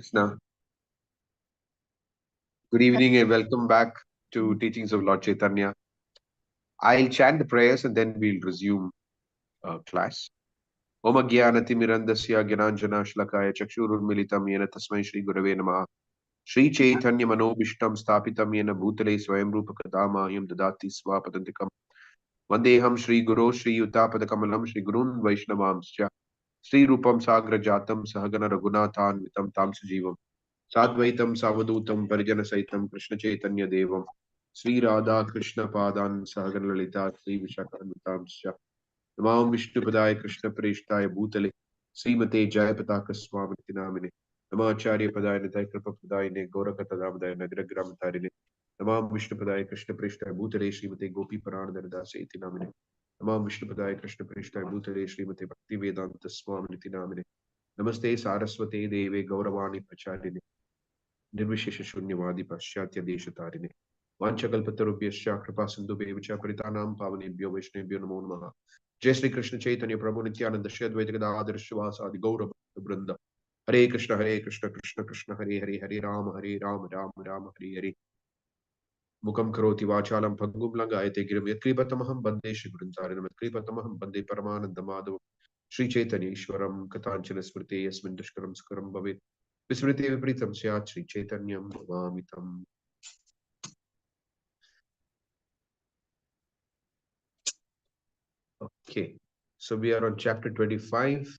Krishna. Good evening and welcome back to Teachings of Lord Caitanya. I'll chant the prayers and then we'll resume class. Om Agyanati Mirandasya Gyananjana Shlakaya Chakshurunmilitam Yena Tasmai Shri Gurave Namaha Shri Chaitanya Manobishtam Stapitam Yena Bhutale Swayam Rupa Kadama Yam Dadati Swapadantikam Vandeham Shri Guru Shri Utapada Kamalam Shri Gurun Vaishnavamscha Shri Rupam Sagra Jatam Sahagana Raghunathan Vitam Tam Sujivam Sadvaitam Savadutam Parijana Saitam Krishna Chaitanya Devam Sri Radha Krishna Padan Sahagan Lalita Sri Vishakanatam Sya Namam Vishnu Padaya Krishna Preshtaya Bhutale Srimate Jayapataka Swami Namine Namacharya Padaya Nitai Kripa Padayane Gorakata Damdaya Nagragram Tarine Namam Vishnu Padaya Krishna Preshtaya Bhutale Srimate Gopi Paranadana Saiti Namine Namam Vishnu Padaya Krishna Preshtaya Bhutale Srimate Bhakti Vedanta Swami Namine Namaste Saraswate Deve Gauravani Pacharine Nirvishesha Shunyavadi Paschatya Deshatarine Vanchakalpatarubhyascha Kripa Sindhubhyevacha Paritanam Pavanebhyo Vaishnavibhyo Namo Namaha Jai Shri Krishna Chaitanya Prabhu Nityananda Shri Advaita Gadadhar Shivasadi Gaura Brinda Hare Krishna Krishna Krishna Hare Hare Hare Rama Rama Hare Hare Mukam Karoti Vachalam Pangum Langayate Girim Yatkripatamaham Bande Shri Guruntarinam Yatkripatamaham Bande Paramananda Madhavam Shri Chaitanya Ishwaram Katanchana Smriti Yasmin Dushkaram Sukaram Bhavet Vismriti Vipritam Syat Shri Chaitanyam Navamitam. Okay, so we are on chapter 25,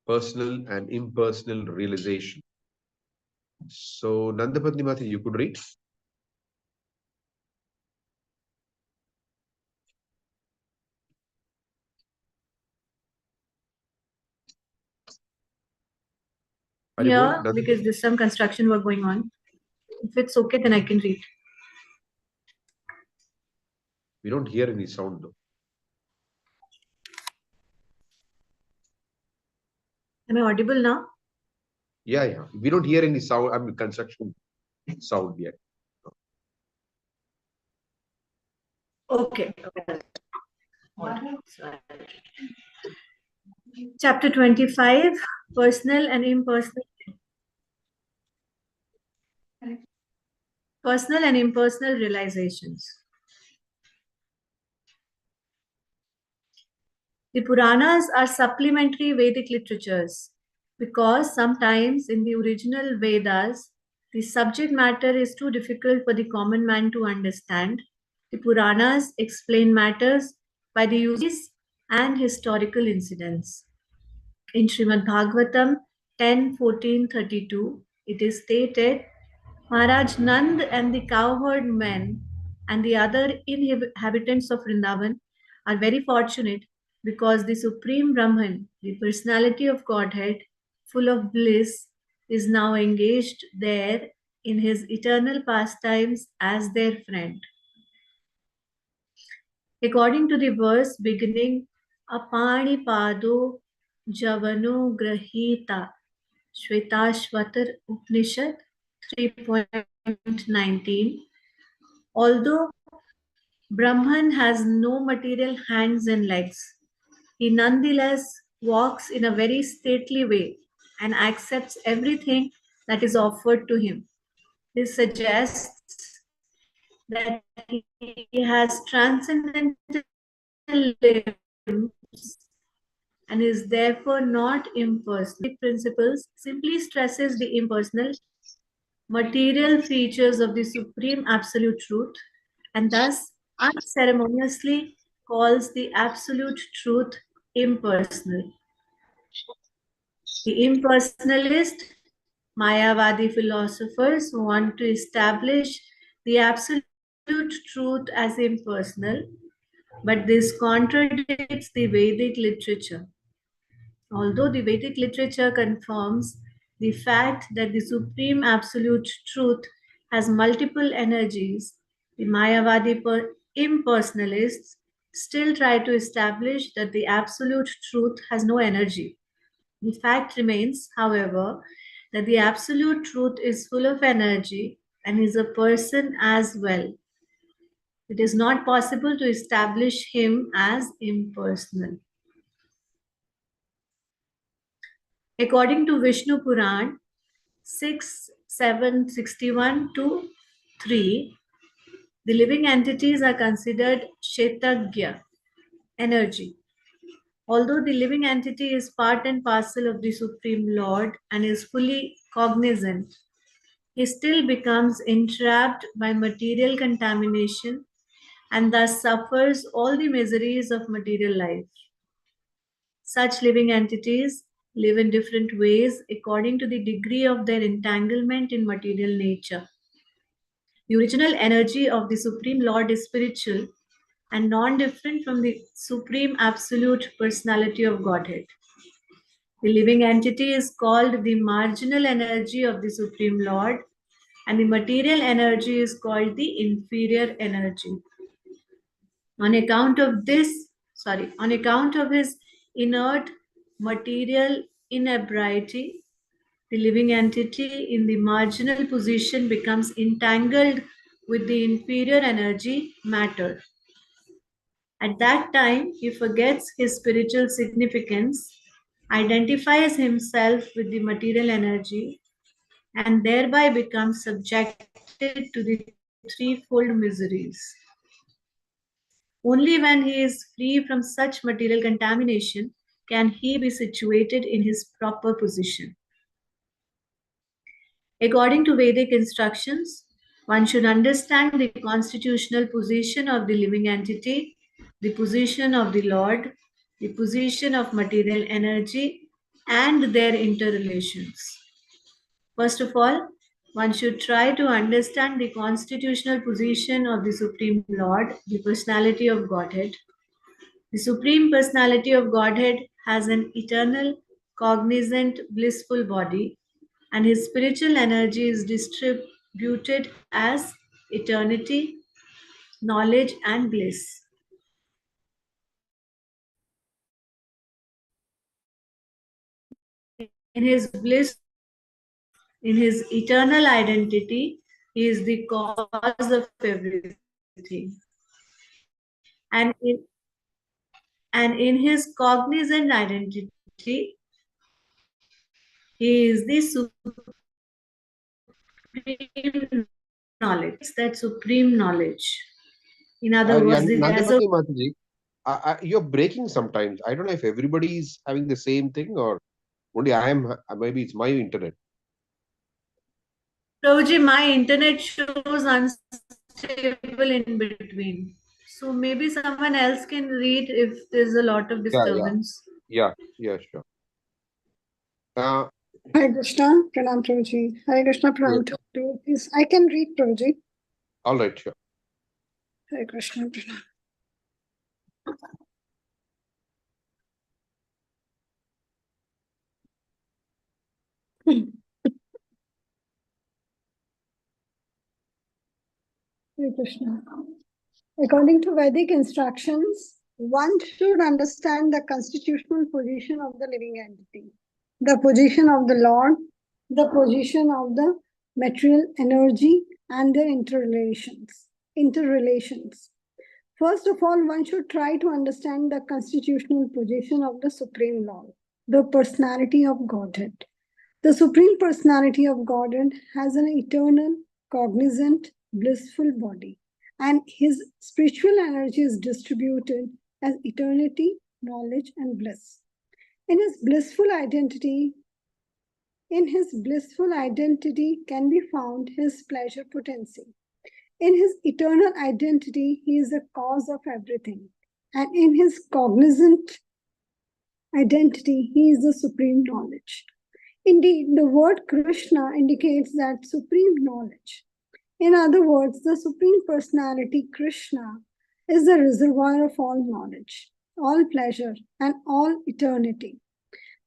personal and impersonal realization. So Nandapatni Mati, you could read. Yeah, because there's some construction work going on. If it's okay, then I can read. We don't hear any sound though. Am I audible now? Yeah. We don't hear any sound. I mean, construction sound yet. Okay. Chapter 25, Personal and Impersonal. Personal and Impersonal Realizations. The Puranas are supplementary Vedic literatures because sometimes in the original Vedas, the subject matter is too difficult for the common man to understand. The Puranas explain matters by the use and historical incidents. In Srimad Bhagavatam 10:14-32, it is stated, Maharaj Nand and the cowherd men and the other inhabitants of Vrindavan are very fortunate because the Supreme Brahman, the personality of Godhead, full of bliss, is now engaged there in his eternal pastimes as their friend. According to the verse beginning, Apani Pado Javano Grahita Shvetashvatar Upanishad 3.19, although Brahman has no material hands and legs, he nonetheless walks in a very stately way and accepts everything that is offered to him. This suggests that he has transcendental limbs and is therefore not impersonal. Principles simply stresses the impersonal material features of the Supreme Absolute Truth and thus unceremoniously calls the Absolute Truth impersonal. The impersonalist, Mayavadi philosophers want to establish the Absolute Truth as impersonal, but this contradicts the Vedic literature. Although the Vedic literature confirms the fact that the Supreme Absolute Truth has multiple energies, the Mayavadi impersonalists still try to establish that the Absolute Truth has no energy. The fact remains, however, that the Absolute Truth is full of energy and is a person as well. It is not possible to establish him as impersonal. According to Vishnu Puran, 6, 7, 61 to 3, the living entities are considered Kshetagya, energy. Although the living entity is part and parcel of the Supreme Lord and is fully cognizant, he still becomes entrapped by material contamination and thus suffers all the miseries of material life. Such living entities live in different ways according to the degree of their entanglement in material nature. The original energy of the Supreme Lord is spiritual and non-different from the Supreme Absolute Personality of Godhead. The living entity is called the marginal energy of the Supreme Lord, and the material energy is called the inferior energy. On account of his inert material inebriety, the living entity in the marginal position becomes entangled with the inferior energy, matter. At that time, he forgets his spiritual significance, identifies himself with the material energy, and thereby becomes subjected to the threefold miseries. Only when he is free from such material contamination can he be situated in his proper position. According to Vedic instructions, one should understand the constitutional position of the living entity, the position of the Lord, the position of material energy, and their interrelations. First of all, one should try to understand the constitutional position of the Supreme Lord, the personality of Godhead. The Supreme Personality of Godhead has an eternal, cognizant, blissful body, and his spiritual energy is distributed as eternity, knowledge, and bliss. In his bliss, in his eternal identity, he is the cause of everything. And in his cognizant identity, he is the supreme knowledge. It's that supreme knowledge. In other words, the Nandapati Mataji, you're breaking sometimes. I don't know if everybody is having the same thing or only I am. Maybe it's my internet. Prabhuji, my internet shows unstable in between. So maybe someone else can read if there's a lot of disturbance. Yeah, sure. Hare Krishna, Pranam Prabhuji. Hare Krishna, Pranam to you. Yes, I can read Prabhuji. All right, sure. Hare Krishna, Pranam. Hare Krishna. According to Vedic instructions, one should understand the constitutional position of the living entity, the position of the Lord, the position of the material energy, and their interrelations. First of all, one should try to understand the constitutional position of the Supreme Lord, the personality of Godhead. The Supreme Personality of Godhead has an eternal, cognizant, blissful body, and his spiritual energy is distributed as eternity, knowledge, and bliss. In his blissful identity can be found his pleasure potency. In his eternal identity, he is the cause of everything. And in his cognizant identity, he is the supreme knowledge. Indeed, the word Krishna indicates that supreme knowledge. In other words, the Supreme Personality, Krishna, is the reservoir of all knowledge, all pleasure, and all eternity.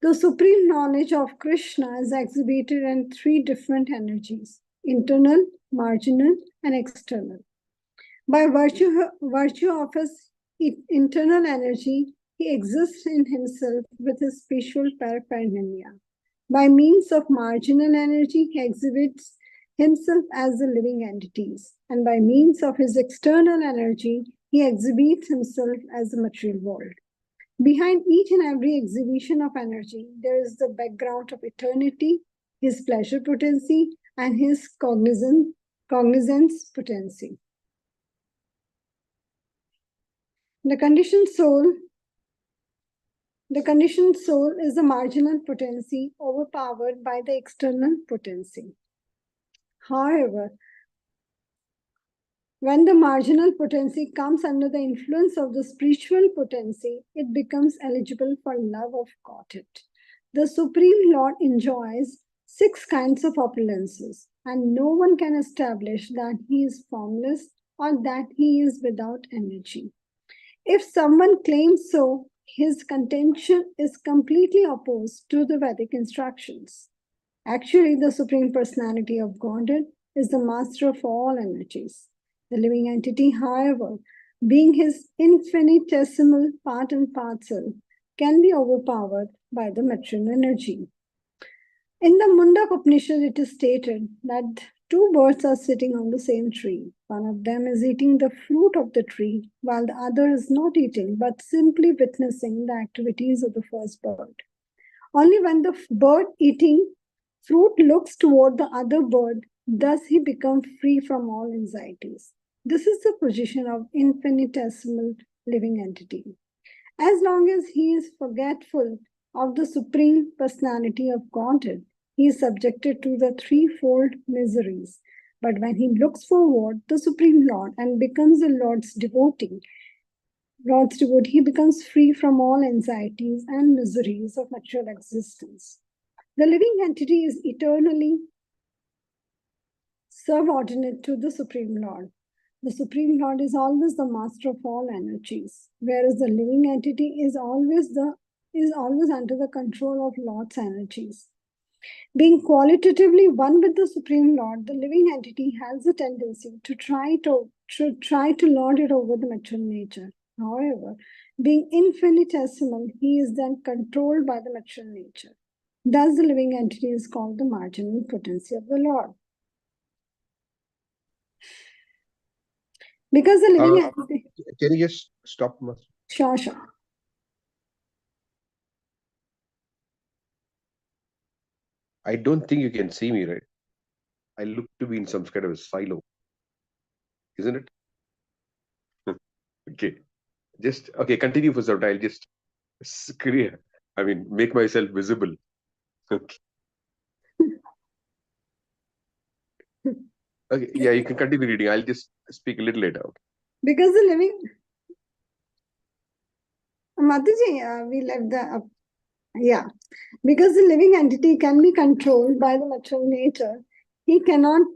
The supreme knowledge of Krishna is exhibited in three different energies: internal, marginal, and external. By virtue of his internal energy, he exists in himself with his spiritual paraphernalia. By means of marginal energy, he exhibits himself as the living entities, and by means of his external energy, he exhibits himself as the material world. Behind each and every exhibition of energy, there is the background of eternity, his pleasure potency, and his cognizance potency. The conditioned soul is a marginal potency overpowered by the external potency. However, when the marginal potency comes under the influence of the spiritual potency, it becomes eligible for love of Godhead. The Supreme Lord enjoys 6 kinds of opulences, and no one can establish that he is formless or that he is without energy. If someone claims so, his contention is completely opposed to the Vedic instructions. Actually, the Supreme Personality of Godhead is the master of all energies. The living entity, however, being his infinitesimal part and parcel, can be overpowered by the material energy. In the Mundak Upanishad, it is stated that 2 birds are sitting on the same tree. One of them is eating the fruit of the tree, while the other is not eating, but simply witnessing the activities of the first bird. Only when the bird eating fruit looks toward the other bird does he become free from all anxieties. This is the position of infinitesimal living entity. As long as he is forgetful of the Supreme Personality of Godhead, he is subjected to the threefold miseries. But when he looks forward the Supreme Lord and becomes the Lord's devotee, he becomes free from all anxieties and miseries of material existence. The living entity is eternally subordinate to the Supreme Lord. The Supreme Lord is always the master of all energies, whereas the living entity is always under the control of Lord's energies. Being qualitatively one with the Supreme Lord, the living entity has a tendency to try to lord it over the material nature. However, being infinitesimal, he is then controlled by the material nature. Thus, the living entity is called the marginal potency of the Lord. Because the living entity... Can you just stop? Sure. I don't think you can see me, right? I look to be in some kind of a silo, isn't it? Okay. Okay, continue for some time. I'll just make myself visible. Okay. Okay, yeah, you can continue reading. I'll just speak a little later. Okay. Because the living... Mataji, we left the... Because the living entity can be controlled by the material nature, he cannot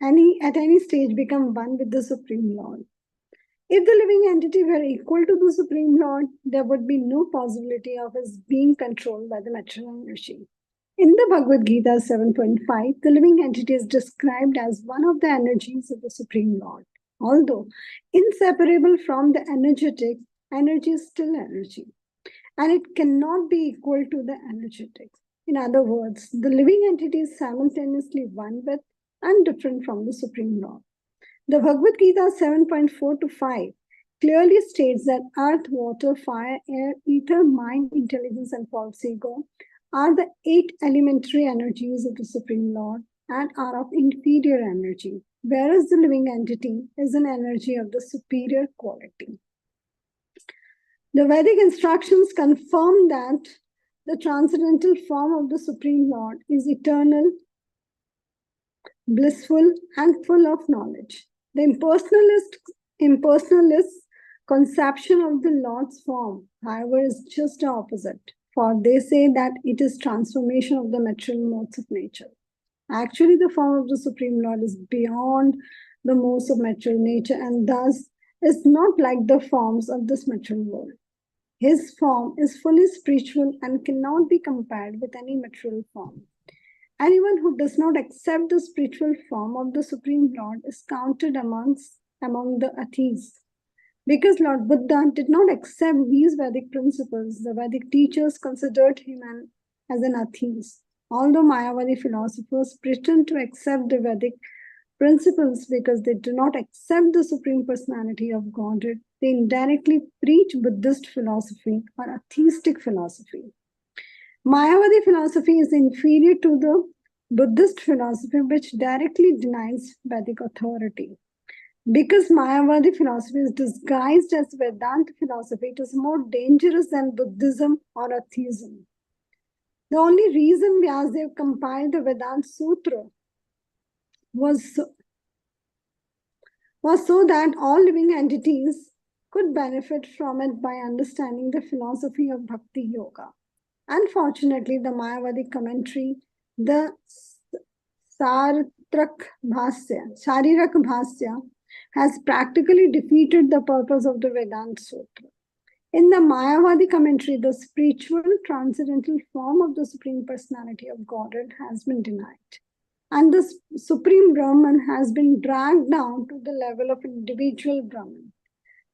at any stage become one with the Supreme Lord. If the living entity were equal to the Supreme Lord, there would be no possibility of his being controlled by the material energy. In the Bhagavad Gita 7.5, the living entity is described as one of the energies of the Supreme Lord. Although inseparable from the energetic, energy is still energy, and it cannot be equal to the energetic. In other words, the living entity is simultaneously one with and different from the Supreme Lord. The Bhagavad Gita 7.4-5 clearly states that earth, water, fire, air, ether, mind, intelligence, and false ego are the 8 elementary energies of the Supreme Lord and are of inferior energy, whereas the living entity is an energy of the superior quality. The Vedic instructions confirm that the transcendental form of the Supreme Lord is eternal, blissful, and full of knowledge. The impersonalist conception of the Lord's form, however, is just the opposite, for they say that it is transformation of the material modes of nature. Actually, the form of the Supreme Lord is beyond the modes of material nature and thus is not like the forms of this material world. His form is fully spiritual and cannot be compared with any material form. Anyone who does not accept the spiritual form of the Supreme Lord is counted among the atheists. Because Lord Buddha did not accept these Vedic principles, the Vedic teachers considered him as an atheist. Although Mayavadi philosophers pretend to accept the Vedic principles because they do not accept the Supreme Personality of Godhead, they indirectly preach Buddhist philosophy or atheistic philosophy. Mayavadi philosophy is inferior to the Buddhist philosophy which directly denies Vedic authority. Because Mayavadi philosophy is disguised as Vedanta philosophy, it is more dangerous than Buddhism or atheism. The only reason Vyasadeva compiled the Vedanta Sutra was so that all living entities could benefit from it by understanding the philosophy of Bhakti Yoga. Unfortunately, the Mayavadi commentary, the Sharirak Bhasya, has practically defeated the purpose of the Vedanta Sutra. In the Mayavadi commentary, the spiritual transcendental form of the Supreme Personality of Godhead has been denied. And the Supreme Brahman has been dragged down to the level of individual Brahman,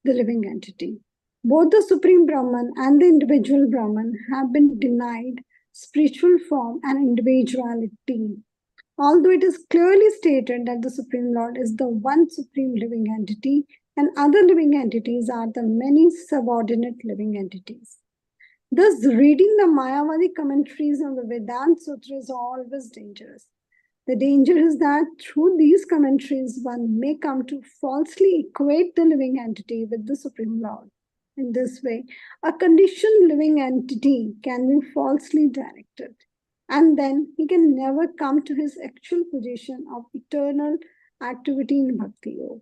the living entity. Both the Supreme Brahman and the individual Brahman have been denied spiritual form and individuality. Although it is clearly stated that the Supreme Lord is the one supreme living entity and other living entities are the many subordinate living entities. Thus, reading the Mayavadi commentaries on the Vedanta Sutra is always dangerous. The danger is that through these commentaries, one may come to falsely equate the living entity with the Supreme Lord. In this way, a conditioned living entity can be falsely directed, and then he can never come to his actual position of eternal activity in Bhakti Yoga.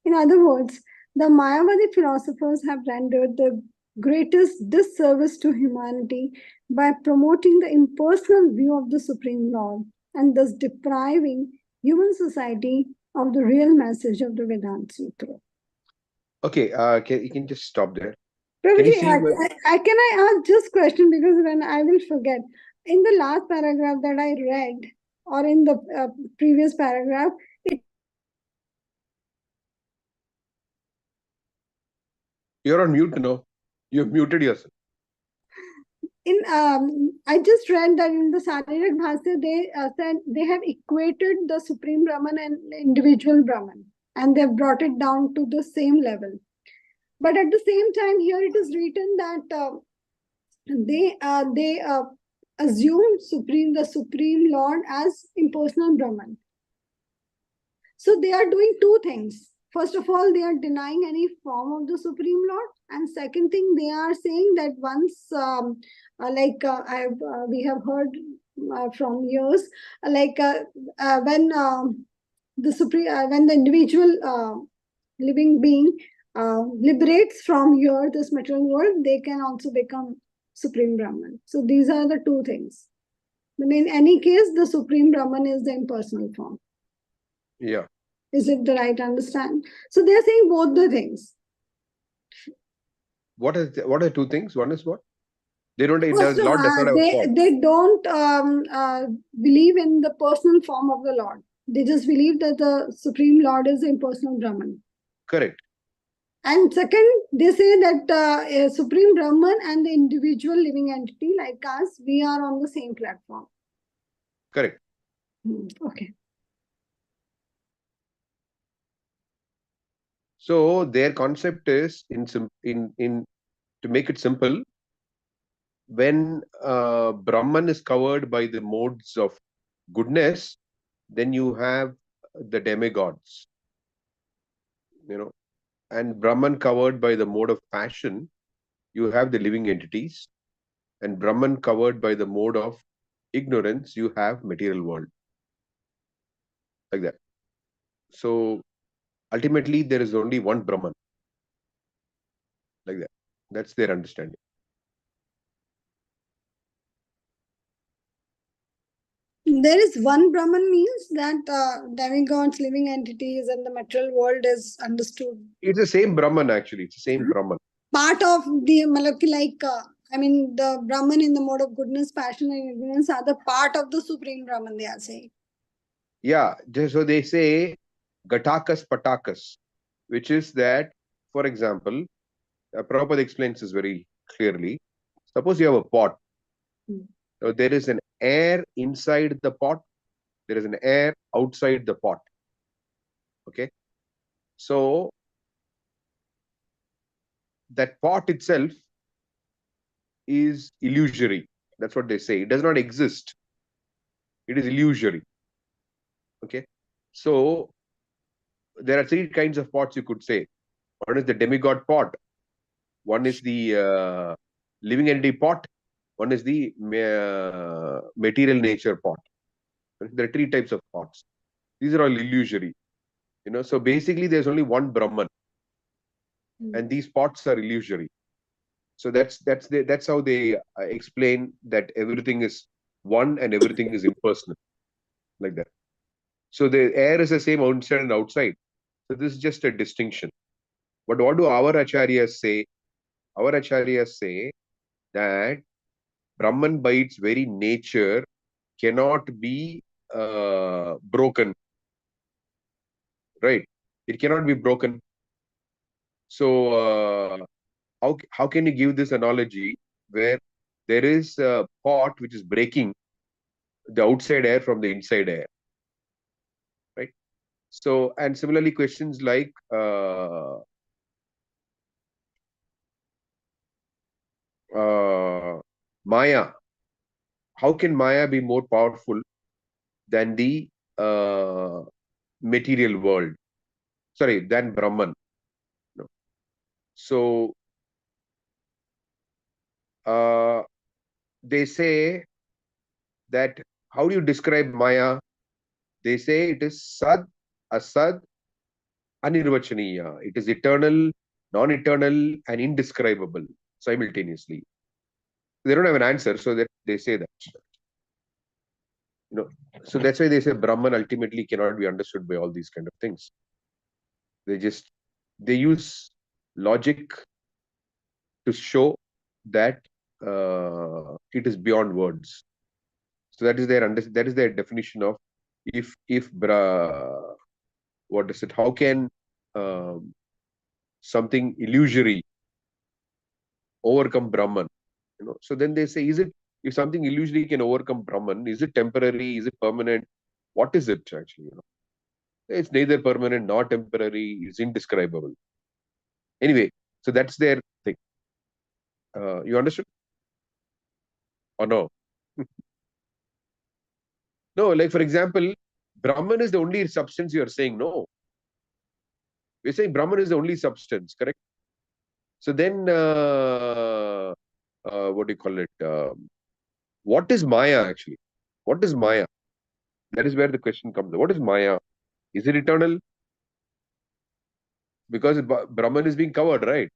In other words, the Mayavadi philosophers have rendered the greatest disservice to humanity by promoting the impersonal view of the Supreme Lord and thus depriving human society of the real message of the Vedanta Sutra. Okay, you can just stop there. Prabhuji, see can I ask just question because when I will forget. In the last paragraph that I read, or in the previous paragraph, you're on mute now. You've muted yourself. I just read that in the Sharirak Bhasya, they said they have equated the Supreme Brahman and individual Brahman, and they have brought it down to the same level. But at the same time, here it is written that they assume the Supreme Lord as impersonal Brahman. So they are doing two things. First of all, they are denying any form of the Supreme Lord, and second thing, they are saying that once, we have heard from years, when when the individual living being liberates from here this material world, they can also become Supreme Brahman. So these are the two things. But in any case, the Supreme Brahman is the impersonal form. Yeah. Is it the right understand? So they're saying both the things. What are two things? One is what? They don't. Lord does not have a form. They don't believe in the personal form of the Lord. They just believe that the Supreme Lord is the impersonal Brahman. Correct. And second, they say that a Supreme Brahman and the individual living entity like us, we are on the same platform. Correct. Okay. So their concept is to make it simple. When Brahman is covered by the modes of goodness, then you have the demigods, and Brahman covered by the mode of passion, you have the living entities, and Brahman covered by the mode of ignorance, you have material world, like that. So ultimately, there is only one Brahman, like that. That's their understanding. There is one Brahman means that demigods, living entities, and the material world is understood. It's the same Brahman, actually. It's the same Brahman. Part of the the Brahman in the mode of goodness, passion, and ignorance are the part of the Supreme Brahman, they are saying. Yeah, so they say Gatakas Patakas, which is that, for example, Prabhupada explains this very clearly. Suppose you have a pot. So there is an air inside the pot. There is an air outside the pot. Okay. So that pot itself is illusory. That's what they say. It does not exist. It is illusory. Okay. So there are three kinds of pots you could say. One is the demigod pot. One is the living entity pot. One is the material nature pot. There are three types of pots. These are all illusory. So basically there's only one Brahman, and these pots are illusory. So that's how they explain that everything is one and everything is impersonal, like that. So the air is the same outside and outside. So this is just a distinction. But what do our acharyas say? Our acharyas say that Brahman by its very nature cannot be broken, right? It cannot be broken. So how can you give this analogy where there is a pot which is breaking the outside air from the inside air, right? So, and similarly questions like Maya, how can Maya be more powerful than the material world? Sorry, than Brahman. No. So they say that how do you describe Maya? They say it is Sad, Asad, Anirvachaniya. It is eternal, non-eternal, and indescribable simultaneously. They don't have an answer, so that they say that. So that's why they say Brahman ultimately cannot be understood by all these kind of things. They use logic to show that it is beyond words. So that is their definition of what is it? How can something illusory overcome Brahman? So then they say, if something illusory can overcome Brahman, is it temporary? Is it permanent? What is it actually? It's neither permanent nor temporary. It's indescribable. Anyway, so that's their thing. You understood? Or no? No, like for example, Brahman is the only substance you are saying. No. We're saying Brahman is the only substance, correct? So then, what do you call it? What is Maya actually? What is Maya? That is where the question comes. What is Maya? Is it eternal? Because Brahman is being covered, right?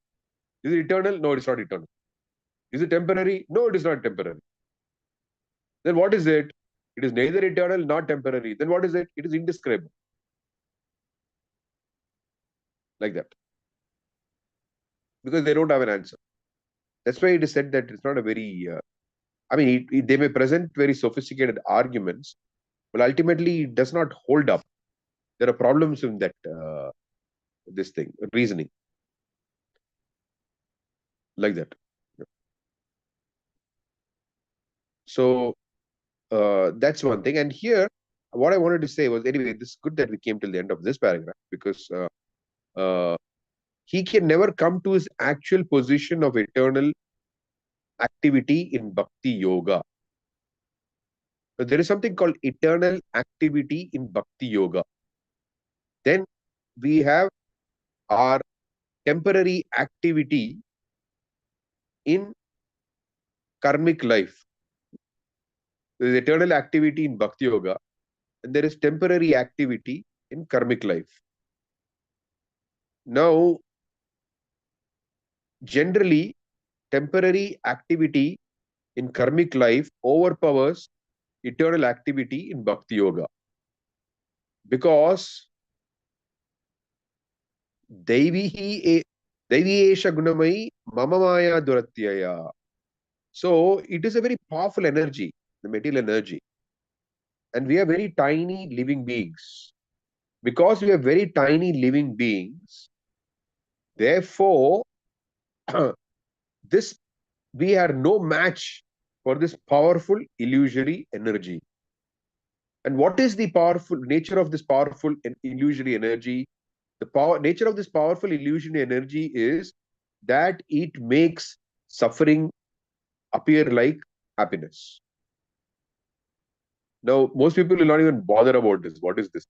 Is it eternal? No, it's not eternal. Is it temporary? No, it is not temporary. Then what is it? It is neither eternal nor temporary. Then what is it? It is indescribable. Like that. Because they don't have an answer. That's why it is said that it's not a very, they may present very sophisticated arguments, but ultimately it does not hold up. There are problems in that, this thing, reasoning. Like that. So that's one thing. And here, what I wanted to say was, anyway, this is good that we came till the end of this paragraph, because he can never come to his actual position of eternal activity in Bhakti Yoga. So there is something called eternal activity in Bhakti Yoga. Then we have our temporary activity in karmic life. There is eternal activity in Bhakti Yoga, and there is temporary activity in karmic life. Now, generally, temporary activity in karmic life overpowers eternal activity in Bhakti Yoga. Because Daivi Esha Gunamai Mama Maya Duratyaya. So it is a very powerful energy, the material energy. And we are very tiny living beings. Because we are very tiny living beings, therefore, we are no match for this powerful illusory energy. And what is the powerful nature of this powerful and illusory energy? The nature of this powerful illusory energy is that it makes suffering appear like happiness. Now, most people will not even bother about this. What is this?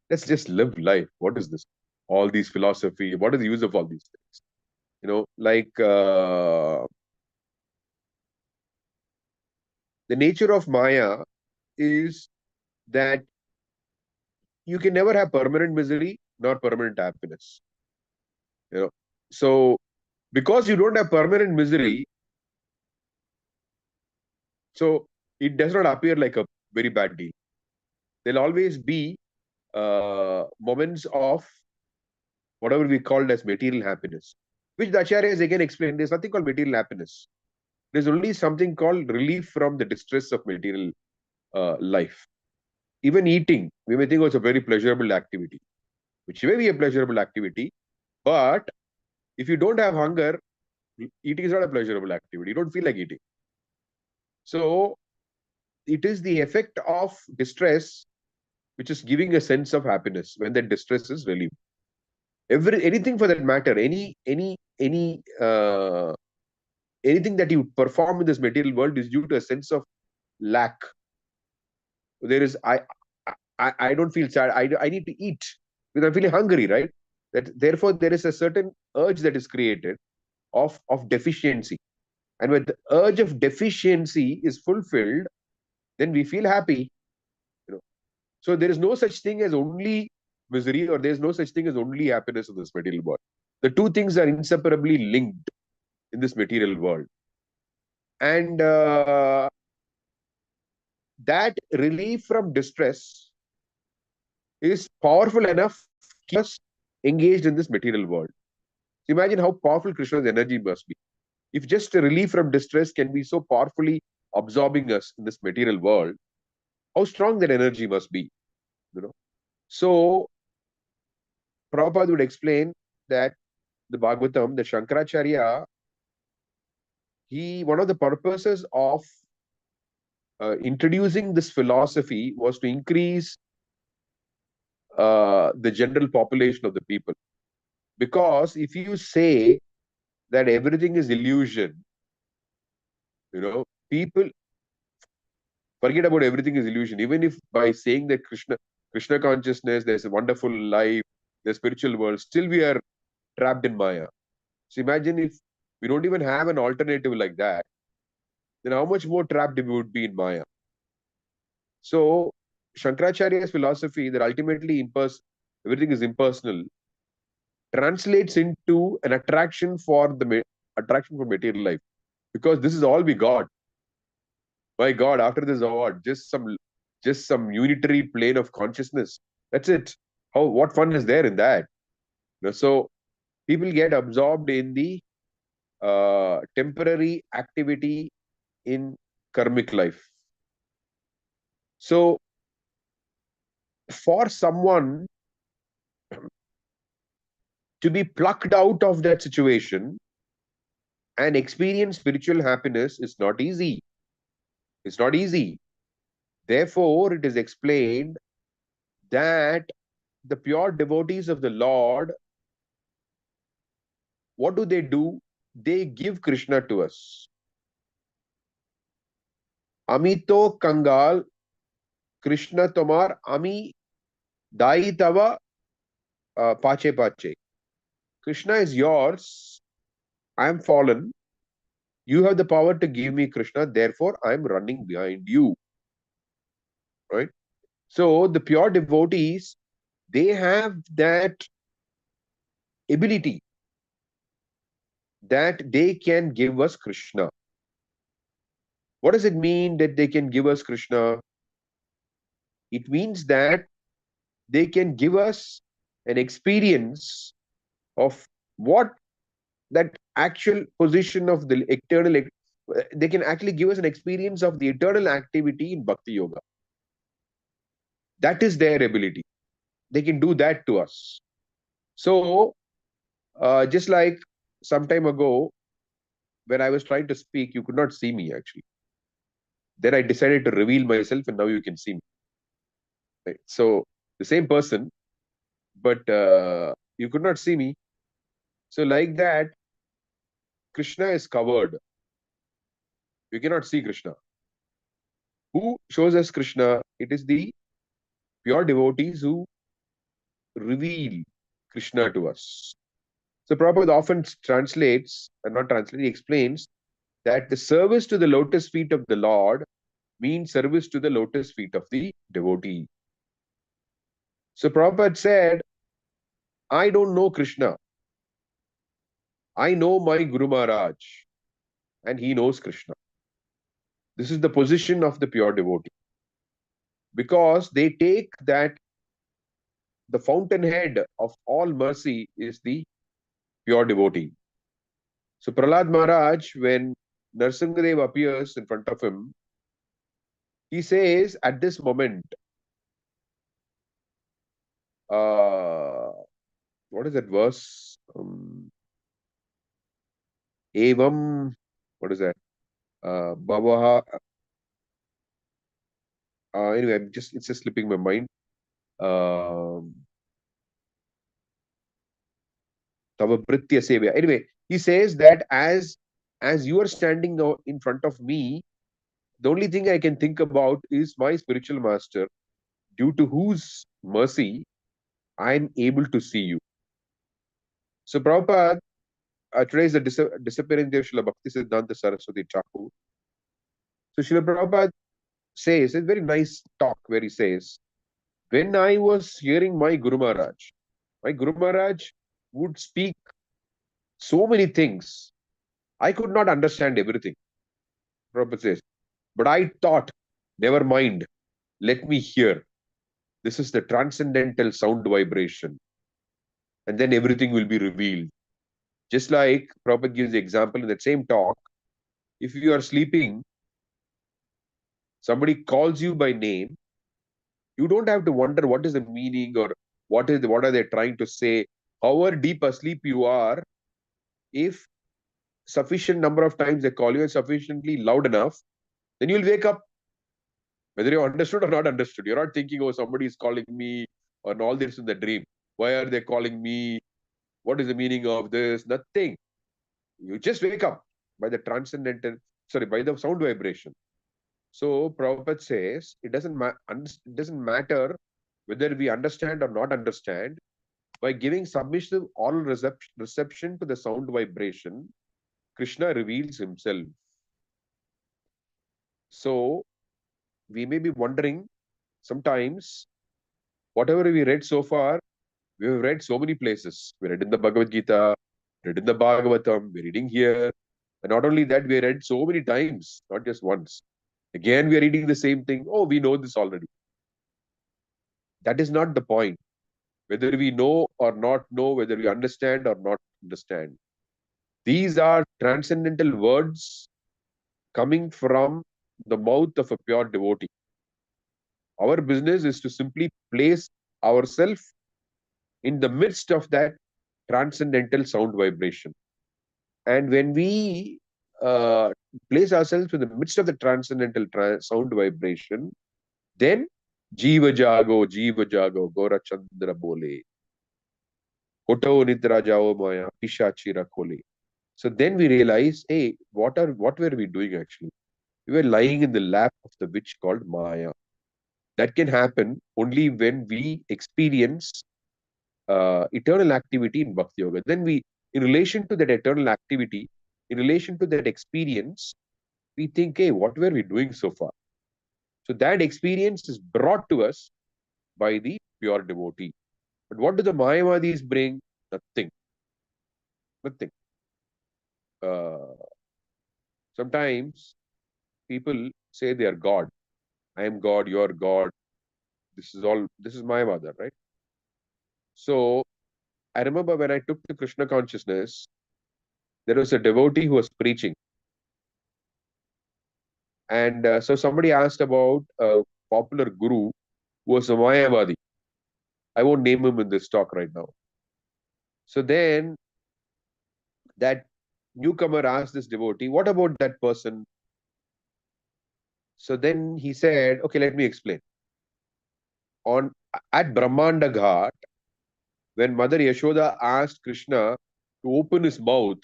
Let's just live life. What is this? All these philosophy. What is the use of all these things? Like the nature of Maya is that you can never have permanent misery nor permanent happiness. So because you don't have permanent misery, so it does not appear like a very bad deal. There'll always be moments of whatever we called as material happiness, which the Acharyas again explained. There's nothing called material happiness. There's only something called relief from the distress of material life. Even eating, we may think, it's a very pleasurable activity, which may be a pleasurable activity, but if you don't have hunger, eating is not a pleasurable activity. You don't feel like eating. So it is the effect of distress which is giving a sense of happiness when that distress is relieved. Anything for that matter, anything that you perform in this material world is due to a sense of lack. There is I don't feel sad. I need to eat because I'm feeling hungry, right? Therefore there is a certain urge that is created of deficiency. And when the urge of deficiency is fulfilled, then we feel happy. So there is no such thing as only misery, or there is no such thing as only happiness in this material world. The two things are inseparably linked in this material world. And that relief from distress is powerful enough to keep us engaged in this material world. Imagine how powerful Krishna's energy must be. If just a relief from distress can be so powerfully absorbing us in this material world, how strong that energy must be. So Prabhupada would explain that the Bhagavatam, the Shankaracharya, one of the purposes of introducing this philosophy was to increase the general population of the people. Because if you say that everything is illusion, people forget about everything is illusion. Even if by saying that Krishna consciousness, there's a wonderful life, the spiritual world, still we are trapped in Maya. So imagine if we don't even have an alternative like that, then how much more trapped we would be in Maya. So Shankaracharya's philosophy that ultimately everything is impersonal translates into an attraction for material life, because this is all we got. My God, after this award, just some unitary plane of consciousness. That's it. What fun is there in that? So people get absorbed in the temporary activity in karmic life. So for someone to be plucked out of that situation and experience spiritual happiness is not easy. It's not easy. Therefore, it is explained that the pure devotees of the Lord, what do? They give Krishna to us. Amito Kangal, Krishna Tomar, Ami Dai Tava Pache Pache. Krishna is yours. I am fallen. You have the power to give me Krishna. Therefore, I am running behind you. Right? So the pure devotees, they have that ability that they can give us Krishna. What does it mean that they can give us Krishna? It means that they can give us an experience of what that actual position of the eternal, they can actually give us an experience of the eternal activity in Bhakti Yoga. That is their ability. They can do that to us. So, just like some time ago, when I was trying to speak, you could not see me actually. Then I decided to reveal myself, and now you can see me. Right? So, the same person, but you could not see me. So, like that, Krishna is covered. You cannot see Krishna. Who shows us Krishna? It is the pure devotees who reveal Krishna to us. So Prabhupada often translates, and not translates, he explains that the service to the lotus feet of the Lord means service to the lotus feet of the devotee. So Prabhupada said, I don't know Krishna. I know my Guru Maharaj, and he knows Krishna. This is the position of the pure devotee. Because they take that the fountainhead of all mercy is the pure devotee. So Prahlad Maharaj, when Narsingadev appears in front of him, he says at this moment, what is that verse? Evam, what is that? Bhavaha. Anyway, it's just slipping my mind. Tavabritya Sevya. Anyway, he says that as you are standing now in front of me, the only thing I can think about is my spiritual master, due to whose mercy I'm able to see you. So Prabhupada traces the disappearance of Srila Bhakti Siddhanta Saraswati Thakur. So Srila Prabhupada says, it's a very nice talk where he says, when I was hearing my Guru Maharaj would speak so many things. I could not understand everything. Prabhupada says, but I thought, never mind, let me hear. This is the transcendental sound vibration. And then everything will be revealed. Just like Prabhupada gives the example in that same talk, if you are sleeping, somebody calls you by name, you don't have to wonder what is the meaning or what are they trying to say. However deep asleep you are, if sufficient number of times they call you and sufficiently loud enough, then you'll wake up. Whether you understood or not understood, you're not thinking, oh, somebody is calling me or all this in the dream. Why are they calling me? What is the meaning of this? Nothing. You just wake up by the by the sound vibration. So Prabhupada says it doesn't matter whether we understand or not understand. By giving submissive oral reception to the sound vibration, Krishna reveals himself. So we may be wondering sometimes, whatever we read so far, we have read so many places. We read in the Bhagavad Gita, read in the Bhagavatam, we're reading here. And not only that, we read so many times, not just once. Again, we are reading the same thing. Oh, we know this already. That is not the point. Whether we know or not know, whether we understand or not understand. These are transcendental words coming from the mouth of a pure devotee. Our business is to simply place ourselves in the midst of that transcendental sound vibration. And when we place ourselves in the midst of the transcendental sound vibration, then Jiva Jago, Gora Chandra Bole. Koto Nitra Jao Maya, Pishachira Kole. So then we realize, hey, what were we doing actually? We were lying in the lap of the witch called Maya. That can happen only when we experience eternal activity in Bhakti Yoga. Then in relation to that eternal activity, in relation to that experience, we think, hey, what were we doing so far? So that experience is brought to us by the pure devotee. But what do the Mayavadis bring? Nothing. Nothing. Sometimes people say they are God. I am God, you are God. This is Mayavada, right? So I remember when I took the Krishna consciousness, there was a devotee who was preaching. And so somebody asked about a popular guru who was a Mayavadi. I won't name him in this talk right now. So then that newcomer asked this devotee, what about that person? So then he said, okay, let me explain. At Brahmanda Ghat, when Mother Yashoda asked Krishna to open his mouth,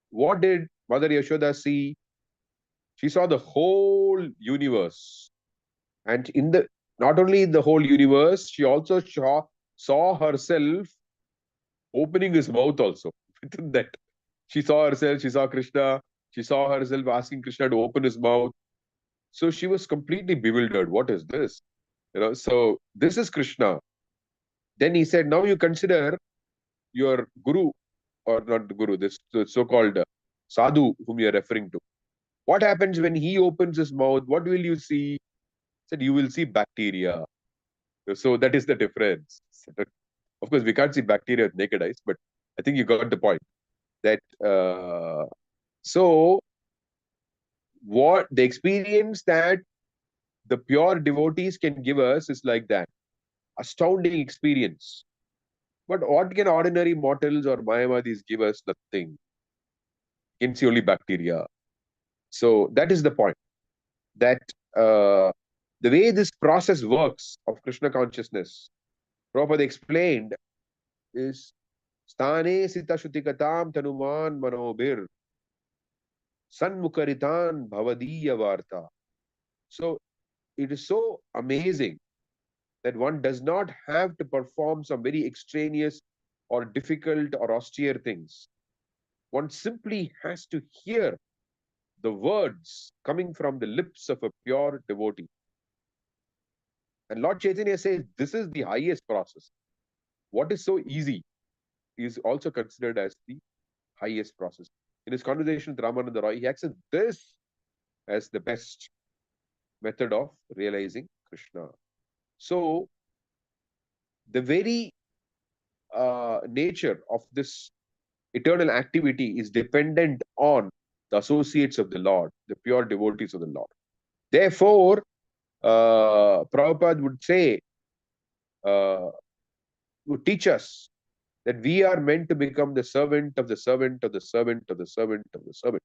what did Mother Yashoda see? She saw the whole universe. And in the not only in the whole universe, she also saw herself opening his mouth also. Within that, she saw herself, she saw Krishna, she saw herself asking Krishna to open his mouth. So she was completely bewildered. What is this? So this is Krishna. Then he said, now you consider your guru, or not the guru, this so-called sadhu whom you are referring to. What happens when he opens his mouth? What will you see? He said, you will see bacteria. So that is the difference. Of course, we can't see bacteria with naked eyes, but I think you got the point. That so what the experience that the pure devotees can give us is like that, astounding experience. But what can ordinary mortals or Mayavadis give us? Nothing. You can see only bacteria. So that is the point. That the way this process works of Krishna consciousness, Prabhupada explained, is Stane Sita Shutikatam Tanuman Manobir Sanmukaritan Bhavadiya Varta. So it is so amazing that one does not have to perform some very extraneous or difficult or austere things. One simply has to hear the words coming from the lips of a pure devotee. And Lord Chaitanya says this is the highest process. What is so easy is also considered as the highest process. In his conversation with Ramananda Roy, he accepts this as the best method of realizing Krishna. So, the very nature of this eternal activity is dependent on the associates of the Lord, the pure devotees of the Lord. Therefore, Prabhupada would say, would teach us that we are meant to become the servant of the servant of the servant of the servant of the servant.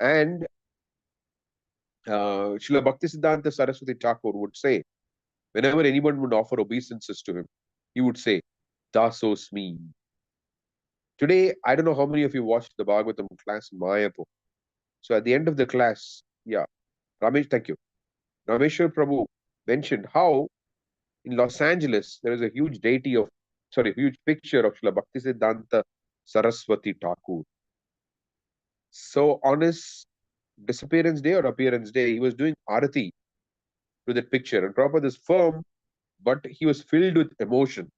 And Srila Bhaktisiddhanta Saraswati Thakur would say, whenever anyone would offer obeisances to him, he would say, Dasosmi. Today, I don't know how many of you watched the Bhagavatam class in Mayapur. So at the end of the class, Ramesh, thank you. Rameshwar Prabhu mentioned how in Los Angeles, there is a huge huge picture of Srila Bhaktisiddhanta Saraswati Thakur. So on his disappearance day or appearance day, he was doing arati to that picture. And Prabhupada is firm, but he was filled with emotion.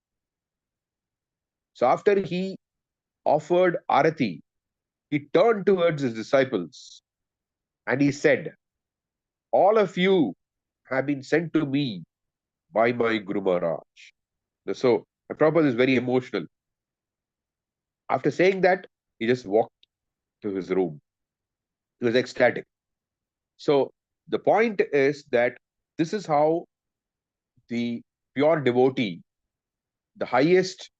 So after he offered arati, he turned towards his disciples and he said, all of you have been sent to me by my Guru Maharaj. So Prabhupada is very emotional. After saying that, he just walked to his room. He was ecstatic. So the point is that this is how the pure devotee, the highest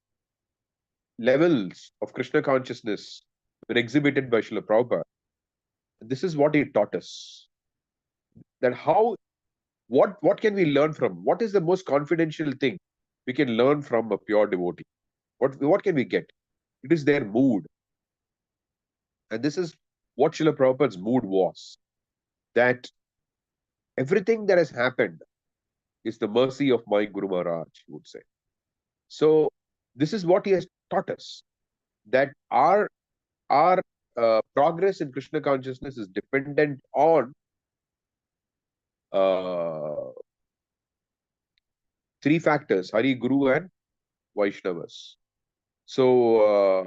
levels of Krishna consciousness were exhibited by Srila Prabhupada. This is what he taught us. That what can we learn from? What is the most confidential thing we can learn from a pure devotee? What can we get? It is their mood. And this is what Srila Prabhupada's mood was. That everything that has happened is the mercy of my Guru Maharaj, he would say. So this is what he has taught us. That our progress in Krishna consciousness is dependent on three factors: Hari, Guru, and Vaishnavas. So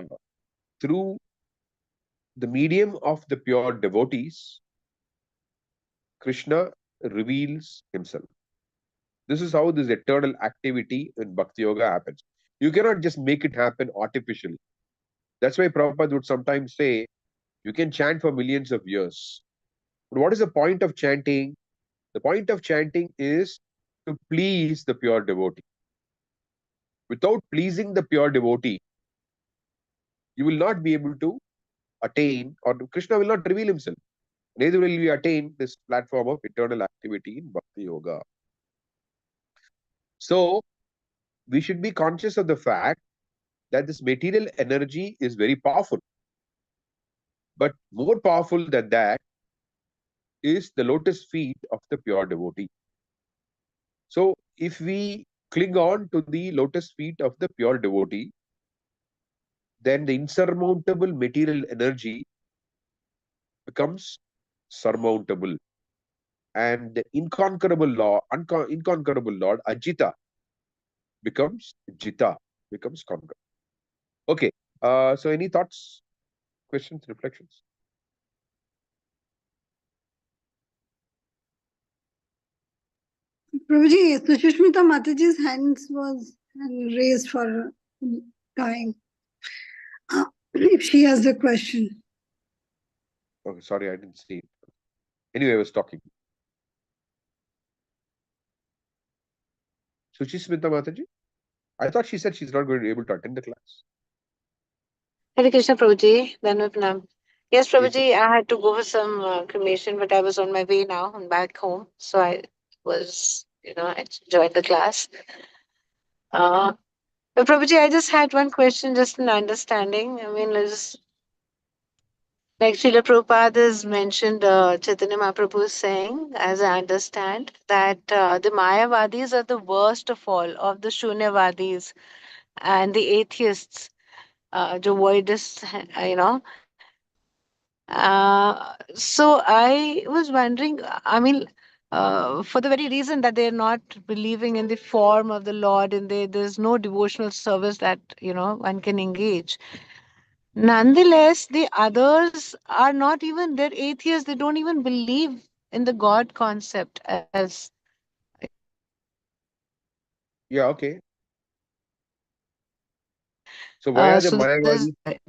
through the medium of the pure devotees, Krishna reveals himself. This is how this eternal activity in Bhakti Yoga happens. You cannot just make it happen artificially. That's why Prabhupada would sometimes say, you can chant for millions of years. But what is the point of chanting? The point of chanting is to please the pure devotee. Without pleasing the pure devotee, you will not be able to attain, or Krishna will not reveal himself. Neither will we attain this platform of eternal activity in Bhakti Yoga. So, we should be conscious of the fact that this material energy is very powerful. But more powerful than that is the lotus feet of the pure devotee. So if we cling on to the lotus feet of the pure devotee, then the insurmountable material energy becomes surmountable. And the inconquerable Lord, Ajita, becomes Jita, becomes conquered. Okay. So any thoughts, questions, reflections? Prabhuji, Sushmita Mataji's hands was raised for dying. If she has a question. Okay, sorry, I didn't see it. Anyway, I was talking. Suchi Smita Mataji? I thought she said she's not going to be able to attend the class. Hare Krishna Prabhuji, Dhanvat Pranam. Yes, Yes, Prabhuji, I had to go for some cremation, but I was on my way now and back home. So I was, I joined the class. But Prabhuji, I just had one question, just an understanding. I mean, like Srila Prabhupada has mentioned, Chaitanya Mahaprabhu is saying, as I understand, that the Mayavadis are the worst of all, of the Shunyavadis and the atheists, the voidists, So I was wondering, I mean, for the very reason that they're not believing in the form of the Lord and there's no devotional service that, one can engage. Nonetheless, the others are not even, they're atheists, they don't even believe in the God concept as, yeah, okay. So why are the so there's, Mayavadis?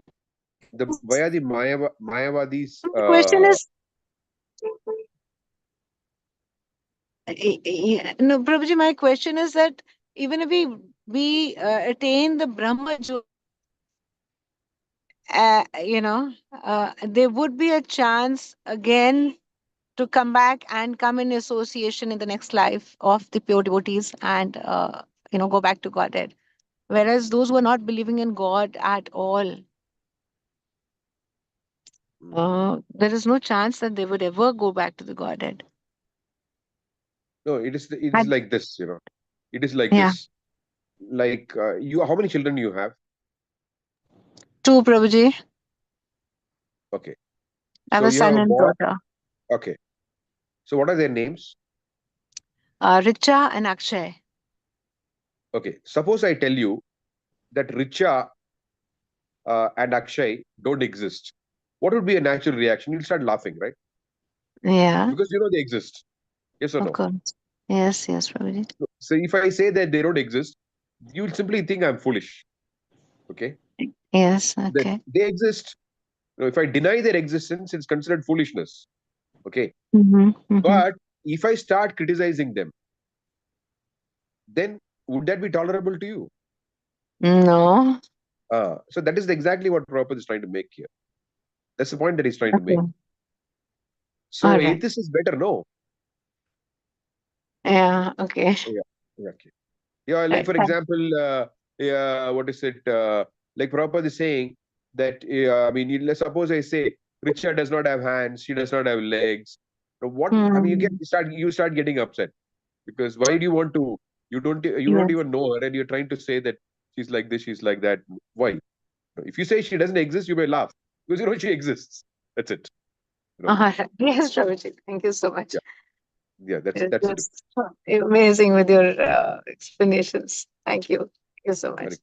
Why are the Mayavadis? the question is, no, Prabhuji, my question is that even if we attain the Brahma there would be a chance again to come back and come in association in the next life of the pure devotees and, go back to Godhead. Whereas those who are not believing in God at all, there is no chance that they would ever go back to the Godhead. No, it is And- like this, It is like yeah. this. Like how many children you have? Two, Prabhuji. Okay. I have So a you have son a and boy. daughter, Okay. So what are their names? Richa and Akshay. Okay. Suppose I tell you that Richa and Akshay don't exist. What would be a natural reaction? You'll start laughing, right? Yeah, Because they exist. Yes or of no? course. Yes, Prabhuji. So if I say that they don't exist, you'll simply think I'm foolish. Okay. Yes, That okay. they exist. If I deny their existence, it's considered foolishness. Okay. Mm-hmm, mm-hmm. But if I start criticizing them, then would that be tolerable to you? No. So that is exactly what Prabhupada is trying to make here. That's the point that he's trying to make. Okay. So All right. atheist is better, no? Yeah, okay. Yeah. Yeah, okay. Yeah, like Right. for example, yeah, what is it? Like Prabhupada is saying that, I mean, let's suppose I say, Richa does not have hands, she does not have legs. So what, I mean, Hmm. you start getting upset because why do you want to, you don't Yes. even know her and you're trying to say that she's like this, she's like that. Why? If you say she doesn't exist, you may laugh because she exists. That's it. All right. Yes, Prabhuji. Thank you so much. Yeah, yeah, It's that's the difference. just amazing with your explanations. Thank you. Thank you so much. Very-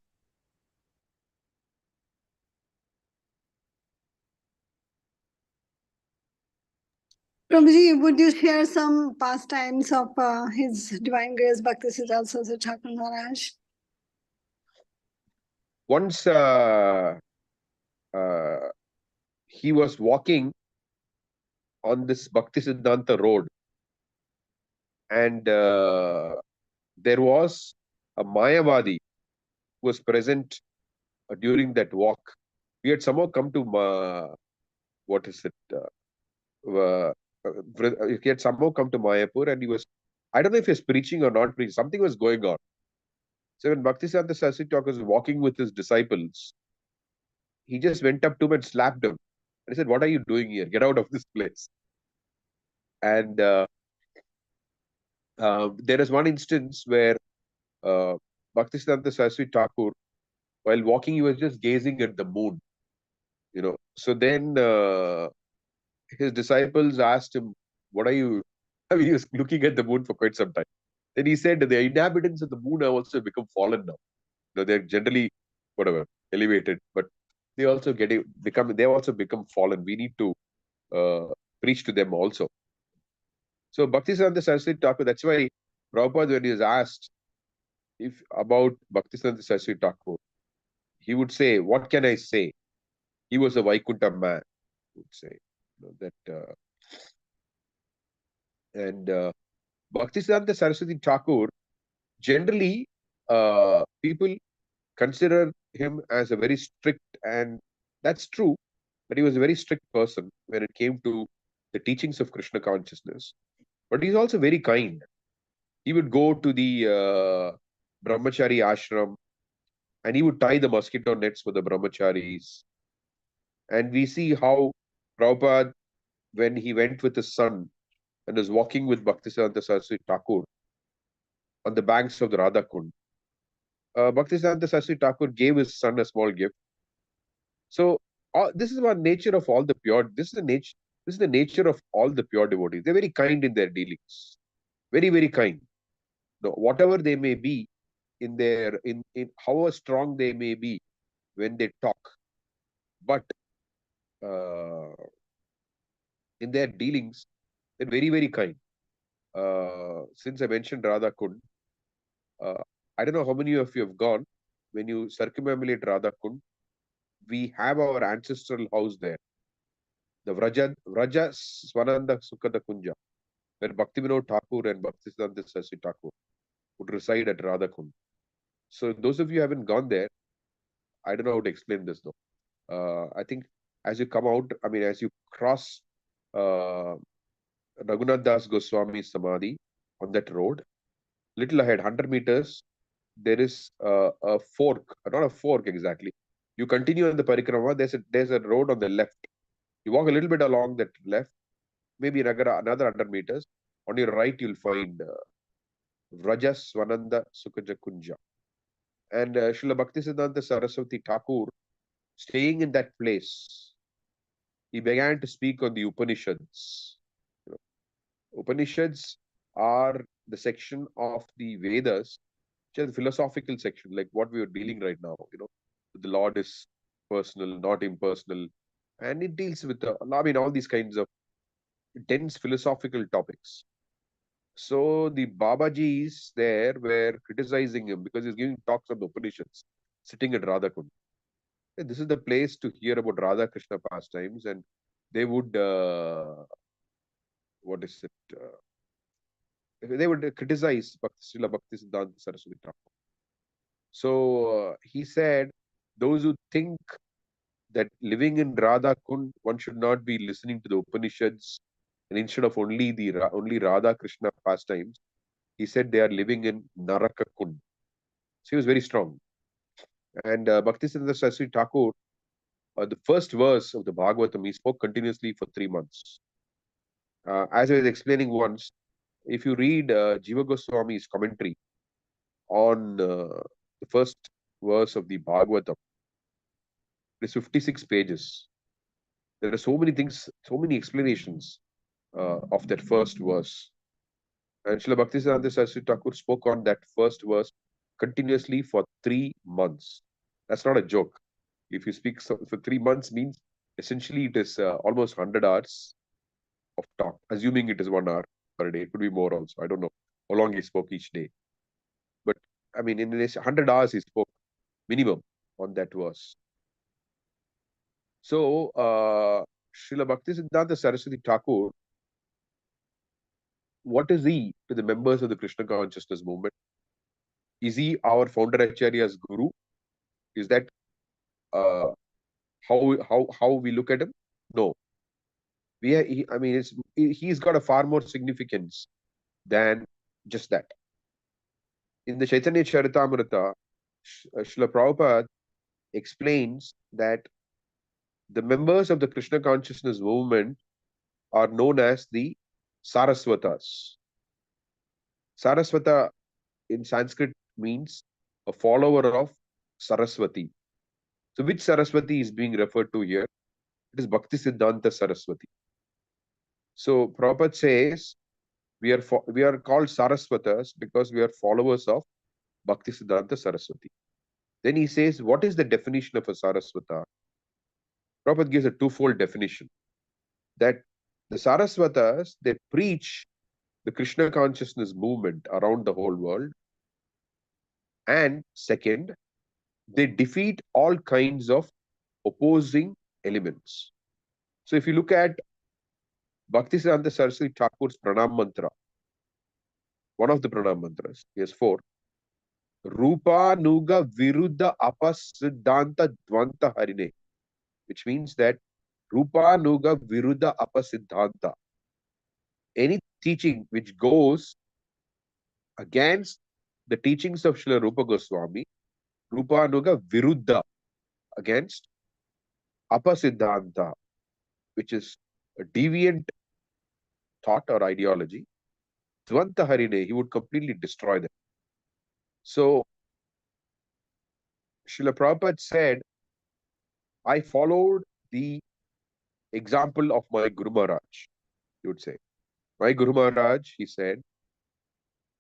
Prabhuji, would you share some pastimes of His Divine Grace Bhakti Siddhar Saraswati Thakur Maharaj? Once uh, he was walking on this Bhakti Siddhanta road, and there was a Mayavadi who was present during that walk. We had somehow come to what is it? He had somehow come to Mayapur, and he was, I don't know if he was preaching or not preaching. Something was going on. So when Bhaktisiddhanta Saraswati Thakur was walking with his disciples, he just went up to him and slapped him. And he said, "What are you doing here? Get out of this place." And there is one instance where Bhaktisiddhanta Saraswati Thakur, while walking, he was just gazing at the moon. So then his disciples asked him, "What are you?" I mean, he was looking at the moon for quite some time. Then he said, "The inhabitants of the moon have also become fallen now. They're generally whatever elevated, but they also they also become fallen. We need to preach to them also." So Bhaktisiddhanta Saraswati Thakur, that's why Prabhupada, when he was asked about Bhaktisiddhanta Saraswati Thakur, he would say, "What can I say? He was a Vaikuntha man," he would say. That and Bhaktisiddhanta Saraswati Thakur, generally, people consider him as a very strict, and that's true, but he was a very strict person when it came to the teachings of Krishna consciousness. But he's also very kind. He would go to the brahmachari ashram, and he would tie the mosquito nets for the brahmacharis. And we see how Prabhupada, when he went with his son and was walking with Bhaktisiddhanta Saraswati Thakur on the banks of the Radha Kund, Bhaktisiddhanta Saraswati Thakur gave his son a small gift. So this is one nature of all the pure. This is the nature. This is the nature of all the pure devotees. They're very kind in their dealings, very very kind. Now, whatever they may be in their in however strong they may be when they talk, but in their dealings, they're very very kind. Since I mentioned Radha Kund, I don't know how many of you have gone. When you circumambulate Radha Kund, we have our ancestral house there, the Vraja Swananda Sukhada Kunja, where Bhaktivinoda Thakur and Bhaktisiddhanta Saraswati Thakur would reside at Radha Kund. So those of you who haven't gone there, I don't know how to explain this though. I think as you come out, I mean, as you cross Raghunath Das Goswami Samadhi on that road, little ahead, 100 meters, there is a fork, not a fork exactly. You continue on the parikrama, there's a road on the left. You walk a little bit along that left, maybe another 100 meters. On your right, you'll find Vraja Swananda Sukhaja Kunja. And Srila Bhaktisiddhanta Saraswati Thakur, staying in that place, he began to speak on the Upanishads. Upanishads are the section of the Vedas, which is the philosophical section, like what we are dealing right now. The Lord is personal, not impersonal, and it deals with all these kinds of dense philosophical topics. So the Babajis there were criticizing him because he's giving talks on the Upanishads, sitting at Radhakund. This is the place to hear about Radha Krishna pastimes, and they would they would criticize Srila Bhaktisiddhanta Saraswati Thakur. So he said, those who think that living in Radha Kund, one should not be listening to the Upanishads, and instead of only Radha Krishna pastimes, he said they are living in Naraka Kund. So he was very strong. And Bhaktisiddhanta Saraswati Thakur, the first verse of the Bhagavatam, he spoke continuously for 3 months. As I was explaining once, if you read Jiva Goswami's commentary on the first verse of the Bhagavatam, it is 56 pages. There are so many things, so many explanations of that first verse. And Srila Bhaktisiddhanta Saraswati Thakur spoke on that first verse continuously for 3 months. That's not a joke. If you speak for 3 months, means essentially it is almost 100 hours of talk, assuming it is 1 hour per day. It could be more also. I don't know how long he spoke each day. But I mean, in 100 hours, he spoke minimum on that verse. So, Srila Bhaktisiddhanta Saraswati Thakur, what is he to the members of the Krishna consciousness movement? Is he our founder Acharya's guru? Is that how we look at him? No. He's got a far more significance than just that. In the Caitanya Charitamrita, Srila Prabhupada explains that the members of the Krishna consciousness movement are known as the Saraswatas. Saraswata in Sanskrit means a follower of Saraswati. So which Saraswati is being referred to here? It is Bhakti Siddhanta Saraswati. So Prabhupada says we are called Saraswatas because we are followers of Bhakti Siddhanta Saraswati. Then he says, what is the definition of a Saraswata? Prabhupada gives a twofold definition. That the Saraswatas, they preach the Krishna consciousness movement around the whole world. And second, they defeat all kinds of opposing elements. So if you look at Bhaktisiddhanta Saraswati Thakur's Pranam Mantra, one of the Pranam Mantras, he has 4. Rupa Nuga Viruddha Apasiddhanta Dvanta Harine, which means that Rupa Nuga Viruddha Apasiddhanta, any teaching which goes against the teachings of Srila Rupa Goswami, Rupa Nuga Viruddha, against Apasiddhanta, which is a deviant thought or ideology, Dvanta Harine, he would completely destroy them. So, Srila Prabhupada said, I followed the example of my Guru Maharaj, he would say. My Guru Maharaj, he said,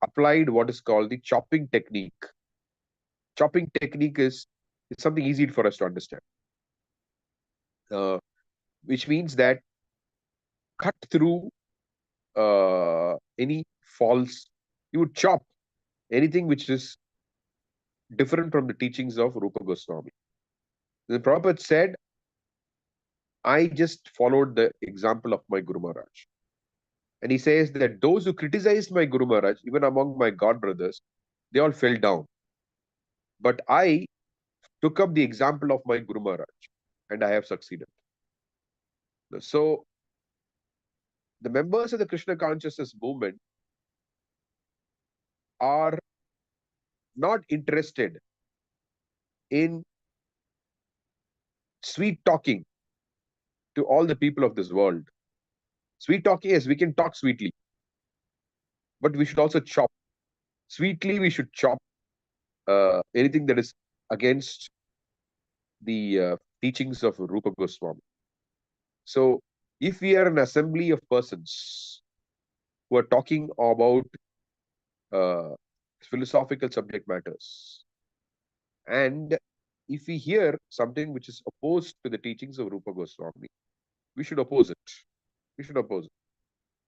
applied what is called the chopping technique. Chopping technique is it's something easy for us to understand, which means that cut through any false, you would chop anything which is different from the teachings of Rupa Goswami. The Prabhupada said, I just followed the example of my Guru Maharaj. And he says that those who criticized my Guru Maharaj, even among my God brothers, they all fell down. But I took up the example of my Guru Maharaj and I have succeeded. So, the members of the Krishna consciousness movement are not interested in sweet talking to all the people of this world. Sweet talking is we can talk sweetly, but we should also chop. Sweetly, we should chop anything that is against the teachings of Rupa Goswami. So, if we are an assembly of persons who are talking about philosophical subject matters, and if we hear something which is opposed to the teachings of Rupa Goswami, we should oppose it. We should oppose it.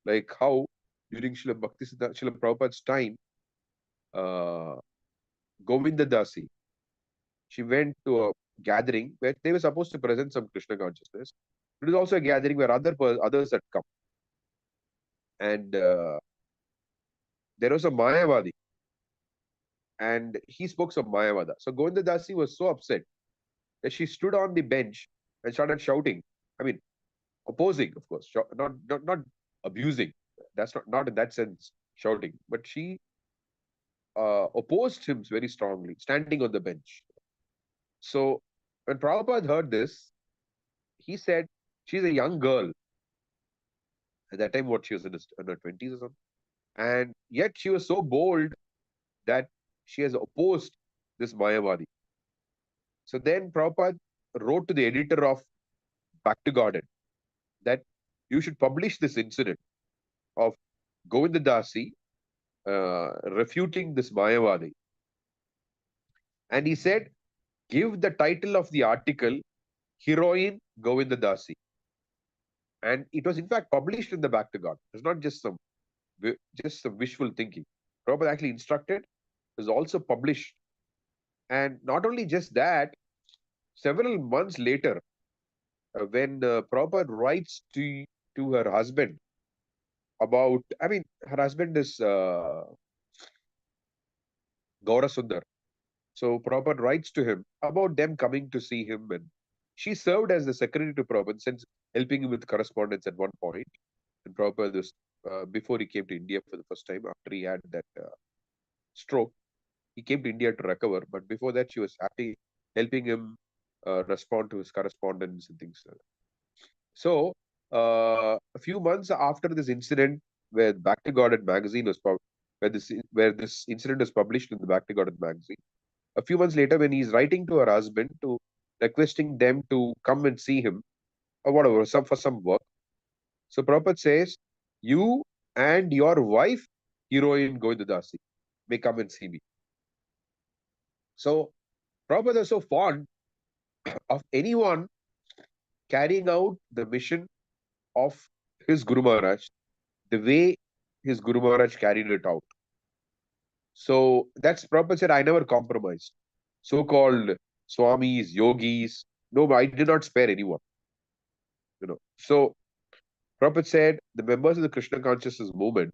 Like how during Srila Prabhupada's time, Govinda Dasi, she went to a gathering where they were supposed to present some Krishna consciousness. It was also a gathering where others had come. And there was a Mayavadi. And he spoke some Mayavada. So Govinda Dasi was so upset that she stood on the bench and started shouting. I mean, opposing, of course, not abusing. That's not in that sense shouting, but she opposed him very strongly, standing on the bench. So when Prabhupada heard this, he said, she's a young girl. At that time, what she was in her 20s or something. And yet she was so bold that she has opposed this Mayavadi. So then Prabhupada wrote to the editor of Back to Garden that you should publish this incident of Govinda Dasi refuting this Mayavadi. And he said, give the title of the article, Heroine Govinda Dasi. And it was in fact published in the Back to God. It's not just some wishful thinking. Prabhupada actually instructed, it was also published. And not only just that, several months later, when Prabhupada writes to her husband about, I mean, her husband is Gaura Sundar. So Prabhupada writes to him about them coming to see him, and she served as the secretary to Prabhupada, since helping him with correspondence at one point. And Prabhupada was, before he came to India for the first time, after he had that stroke, he came to India to recover. But before that, she was happy helping him respond to his correspondence and things like that. So, a few months after this incident, where Back to Godhead magazine was where this incident was published in the Back to Godhead magazine. A few months later, when he's writing to her husband to requesting them to come and see him or whatever, for some work. So Prabhupada says, you and your wife, heroine Govindadasi, may come and see me. So Prabhupada is so fond of anyone carrying out the mission of his Guru Maharaj, the way his Guru Maharaj carried it out. So that's Prabhupada said, I never compromised. So-called Swamis, yogis, no, I did not spare anyone. So Prabhupada said, the members of the Krishna consciousness movement,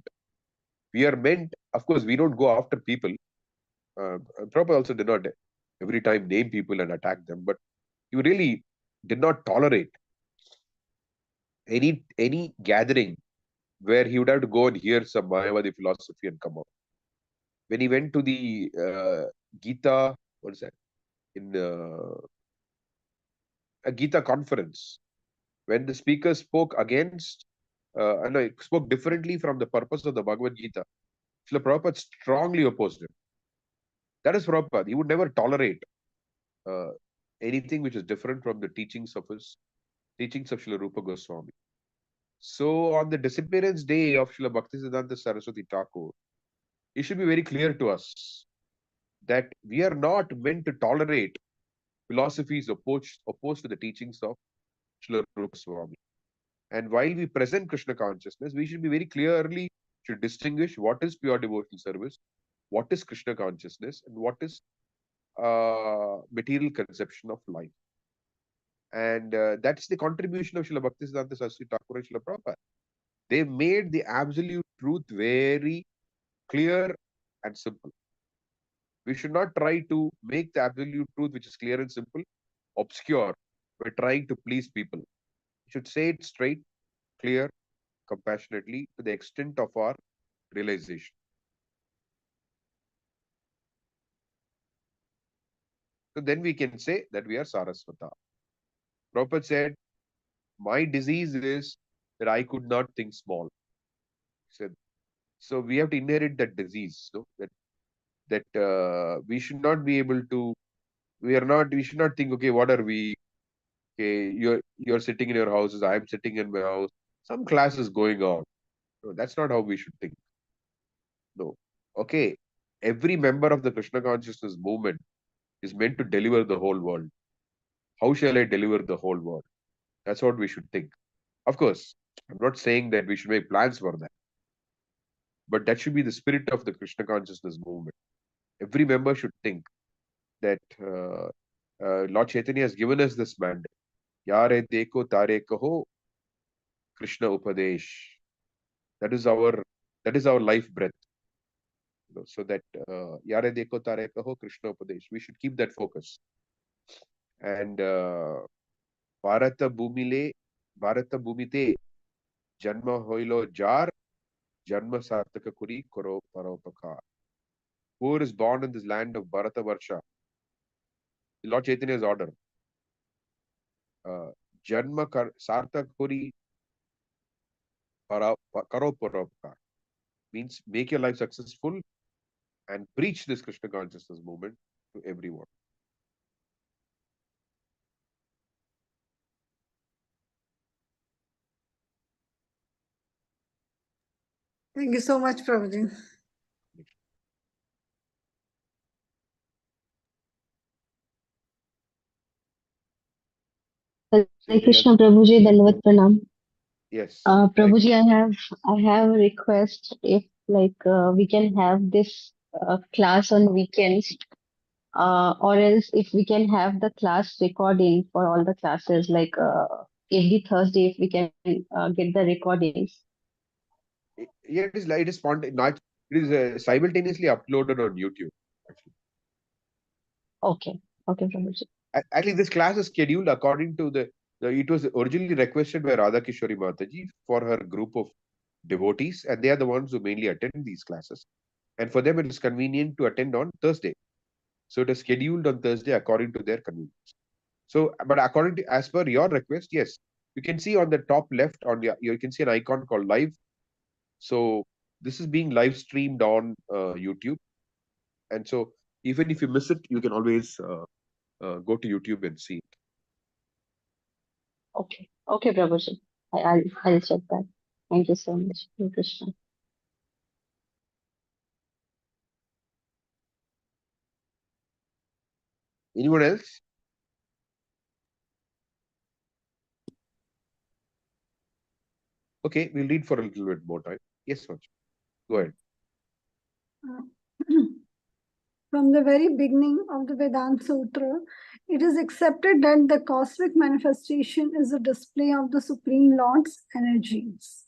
we are meant, of course, we don't go after people. Prabhupada also did not every time name people and attack them, but he really did not tolerate any gathering where he would have to go and hear some Mayavadi philosophy and come out. When he went to the Gita, what is that? In a Gita conference, when the speaker spoke against, spoke differently from the purpose of the Bhagavad Gita, Srila Prabhupada strongly opposed him. That is Prabhupada. He would never tolerate anything which is different from the teachings of Srila Rupa Goswami. So on the disappearance day of Srila Bhaktisiddhanta Saraswati Thakur, it should be very clear to us that we are not meant to tolerate philosophies opposed to the teachings of Srila Rupa Goswami. And while we present Krishna consciousness, we should be very clearly should distinguish what is pure devotional service, what is Krishna consciousness, and what is material conception of life. And that's the contribution of Srila Bhaktisiddhanta Saraswati Thakur and Srila Prabhupada. They made the absolute truth very clear and simple. We should not try to make the absolute truth, which is clear and simple, obscure by trying to please people. We should say it straight, clear, compassionately, to the extent of our realization. So then we can say that we are Saraswata. Prabhupada said, my disease is that I could not think small. He said, so we have to inherit that disease, no? That we should not be able to, we should not think, okay, what are we? Okay, you're sitting in your houses, I'm sitting in my house. Some class is going on. No, that's not how we should think. No. Okay, every member of the Krishna consciousness movement is meant to deliver the whole world. How shall I deliver the whole world? That's what we should think. Of course, I'm not saying that we should make plans for that. But that should be the spirit of the Krishna consciousness movement. Every member should think that Lord Chaitanya has given us this mandate. Yare deko tare kaho Krishna Upadesh. That is our life breath. So that Yare deko tare kaho Krishna Upadesh. We should keep that focus. And Bharata Bhumite Janma Hoilo Jar Janma Sartaka Kuri Koro Paropakar. Who is born in this land of Bharata Varsha? Lord Chaitanya's order. Janma Sartak Kuri Karo Paropakar. Means make your life successful and preach this Krishna consciousness movement to everyone. Thank you so much, Prabhuji. Hare Krishna Prabhuji, Dandavat Pranam. Yes. Prabhuji, I have a request if we can have this class on weekends, or else if we can have the class recording for all the classes, every Thursday, if we can get the recordings. Yeah, it is spontaneous. It is simultaneously uploaded on YouTube. Actually. Okay, Prabhuji. Actually, this class is scheduled according to it was originally requested by Radha Kishori Mataji for her group of devotees, and they are the ones who mainly attend these classes. And for them, it is convenient to attend on Thursday. So it is scheduled on Thursday according to their convenience. So, but as per your request, yes, you can see on the top left you can see an icon called live So this is being live streamed on YouTube, and so even if you miss it, you can always go to YouTube and see it. Okay. Okay, Prabhuji. I'll check that. Thank you so much, Krishna. Anyone else? Okay, we'll read for a little bit more time. Yes, Vansh. Go ahead. From the very beginning of the Vedanta Sutra, it is accepted that the cosmic manifestation is a display of the Supreme Lord's energies.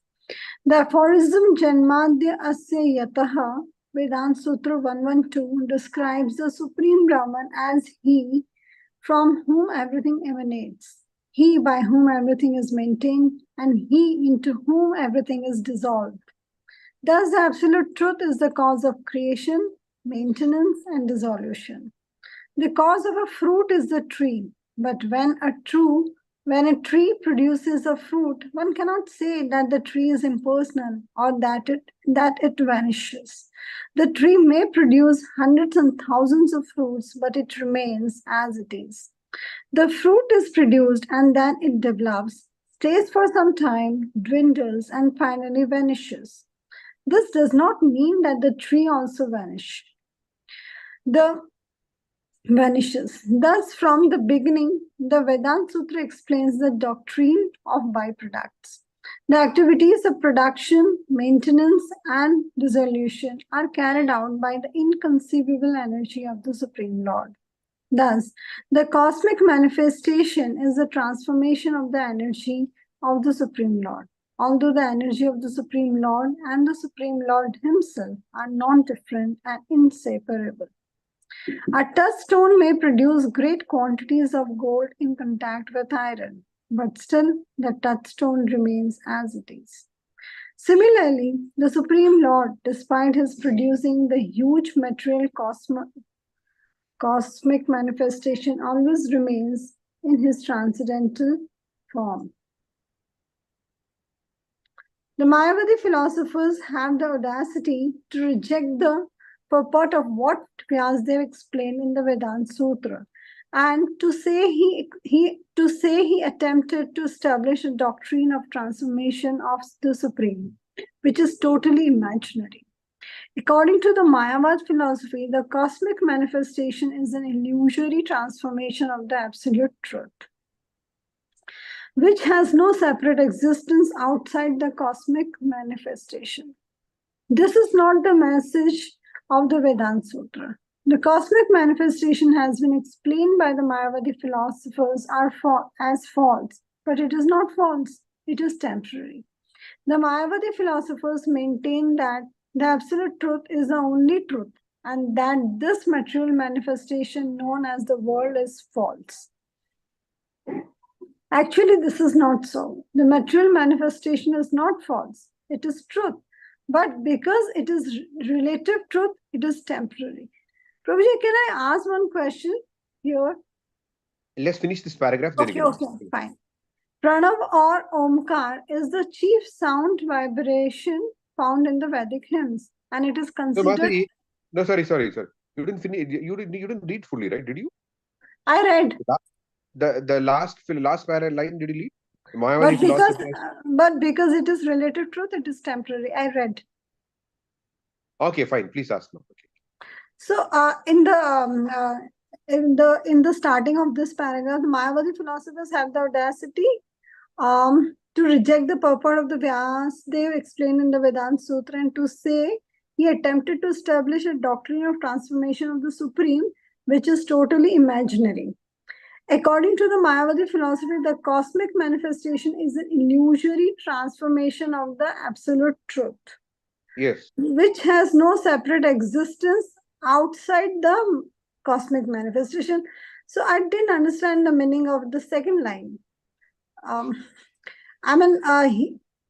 The aphorism Janmadya Asya Yataha, Vedanta Sutra 112, describes the Supreme Brahman as He from whom everything emanates, He by whom everything is maintained, and He into whom everything is dissolved. Thus, the Absolute Truth is the cause of creation, maintenance, and dissolution. The cause of a fruit is the tree, but when a tree produces a fruit, one cannot say that the tree is impersonal or that it vanishes. The tree may produce hundreds and thousands of fruits, but it remains as it is. The fruit is produced and then it develops, stays for some time, dwindles, and finally vanishes. This does not mean that the tree also vanishes. Thus, from the beginning, the Vedanta Sutra explains the doctrine of byproducts. The activities of production, maintenance, and dissolution are carried out by the inconceivable energy of the Supreme Lord. Thus, the cosmic manifestation is the transformation of the energy of the Supreme Lord. Although the energy of the Supreme Lord and the Supreme Lord Himself are non-different and inseparable. A touchstone may produce great quantities of gold in contact with iron, but still the touchstone remains as it is. Similarly, the Supreme Lord, despite His producing the huge material cosmic manifestation, always remains in His transcendental form. The Mayavadi philosophers have the audacity to reject the purport of what Vyasadeva explained in the Vedanta Sutra, and to say he attempted to establish a doctrine of transformation of the Supreme, which is totally imaginary. According to the Mayavad philosophy, the cosmic manifestation is an illusory transformation of the absolute truth, which has no separate existence outside the cosmic manifestation. This is not the message of the Vedanta Sutra. The cosmic manifestation has been explained by the Mayavadi philosophers as false, but it is not false, it is temporary. The Mayavadi philosophers maintain that the absolute truth is the only truth, and that this material manifestation known as the world is false. Actually, this is not so. The material manifestation is not false, it is truth. But because it is relative truth, it is temporary. Prabhuji, can I ask one question here? Let's finish this paragraph. Then Okay, fine. Pranav or Omkar is the chief sound vibration found in the Vedic hymns, and it is considered. No, Mataji, no, sorry. You didn't finish. You didn't read fully, right? Did you? I read. The last line. Did you read? But because it is relative truth, it is temporary. I read. Okay, fine. Please ask now. Okay. So, in the starting of this paragraph, the Mayavadi philosophers have the audacity to reject the purport of the Vyasadeva explained in the Vedanta Sutra, and to say he attempted to establish a doctrine of transformation of the Supreme, which is totally imaginary. According to the Mayavadi philosophy, the cosmic manifestation is an illusory transformation of the absolute truth. Yes. Which has no separate existence outside the cosmic manifestation. So I didn't understand the meaning of the second line.